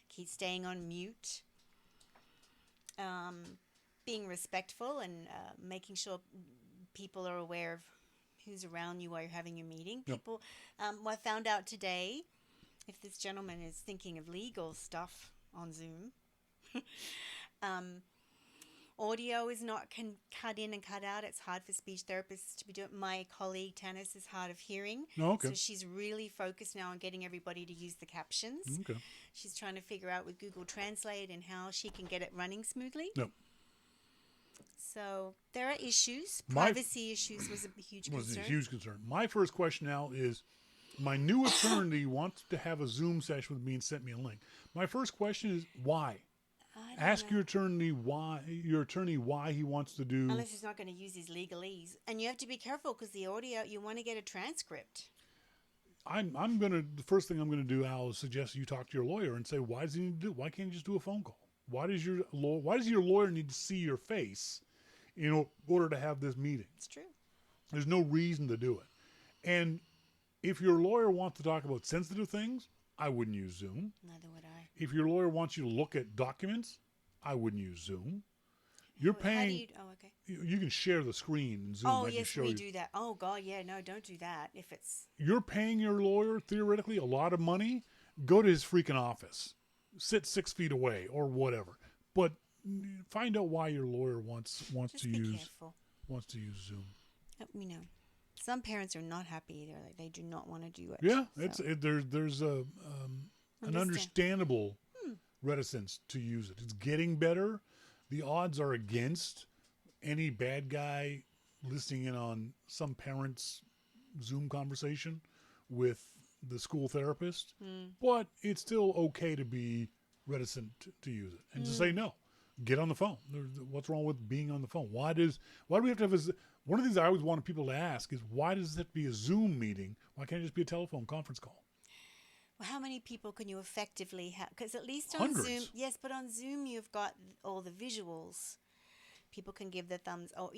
keep staying on mute, being respectful, and making sure people are aware of who's around you while you're having your meeting. Yep. People, I found out today, if this gentleman is thinking of legal stuff on Zoom, audio can cut in and cut out. It's hard for speech therapists to be doing. My colleague Tanis is hard of hearing. Oh, okay. So she's really focused now on getting everybody to use the captions. Okay. She's trying to figure out with Google Translate and how she can get it running smoothly. Yep. So there are issues. Privacy issues was a huge concern. Was a huge concern. My first question now is, my new attorney wants to have a Zoom session with me and sent me a link. My first question is, why? Ask your attorney why he wants to do. Unless he's not going to use his legalese, and you have to be careful because the audio, you want to get a transcript. The first thing I'm gonna do, Al, is suggest you talk to your lawyer and say, why does he need to do it? Why can't he just do a phone call? Why does your lawyer need to see your face in order to have this meeting? It's true. There's no reason to do it. And if your lawyer wants to talk about sensitive things, I wouldn't use Zoom. Neither would I. If your lawyer wants you to look at documents, I wouldn't use Zoom. You're paying. Okay. You can share the screen in Zoom. Oh, I can yes, show we you. do that. Oh, God, yeah, no, don't do that. If it's... You're paying your lawyer, theoretically, a lot of money. Go to his freaking office. Sit 6 feet away or whatever. But find out why your lawyer wants Just to be use careful. Zoom. You know, some parents are not happy. They're like, they do not want to do it. Yeah, So, there's an understandable reticence to use it. It's getting better. The odds are against any bad guy listening in on some parent's Zoom conversation with the school therapist, but it's still okay to be reticent to use it and to say no. Get on the phone. What's wrong with being on the phone? Why do we have to have one of the things I always wanted people to ask is, why does it have to be a Zoom meeting? Why can't it just be a telephone conference call? well, how many people can you effectively have? Because at least on Hundreds. Zoom, yes, but on Zoom you've got all the visuals. People can give the thumbs, or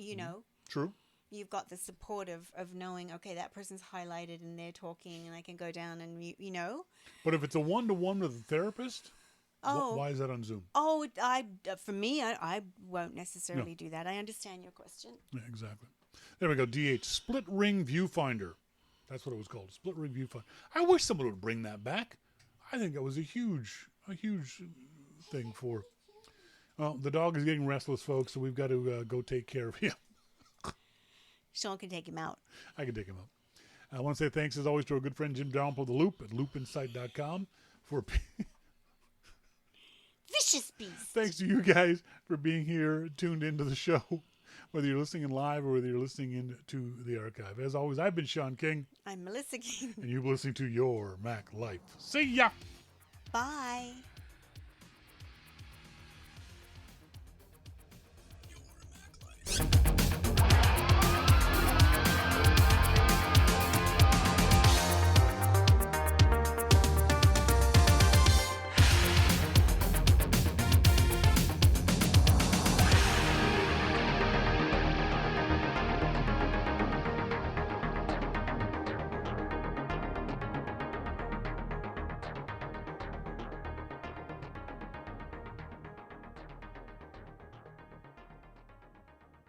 True. you've got the support of knowing, okay, that person's highlighted and they're talking, and I can go down and But if it's a one-to-one with a therapist, Oh. why is that on Zoom? Oh, for me, I won't necessarily do that. I understand your question. Yeah, exactly. There we go. DH, split ring viewfinder. That's what it was called. Split ring viewfinder. I wish someone would bring that back. I think that was a huge thing for. Well, the dog is getting restless, folks, so we've got to go take care of him. Shawn can take him out. I can take him up. I want to say thanks as always to our good friend Jim Dalrymple, The Loop at loopinsight.com for. Vicious beast. Thanks to you guys for being here, tuned into the show, whether you're listening in live or whether you're listening into the archive. As always, I've been Shawn King. I'm Melissa King. And you've been listening to Your Mac Life. See ya! Bye.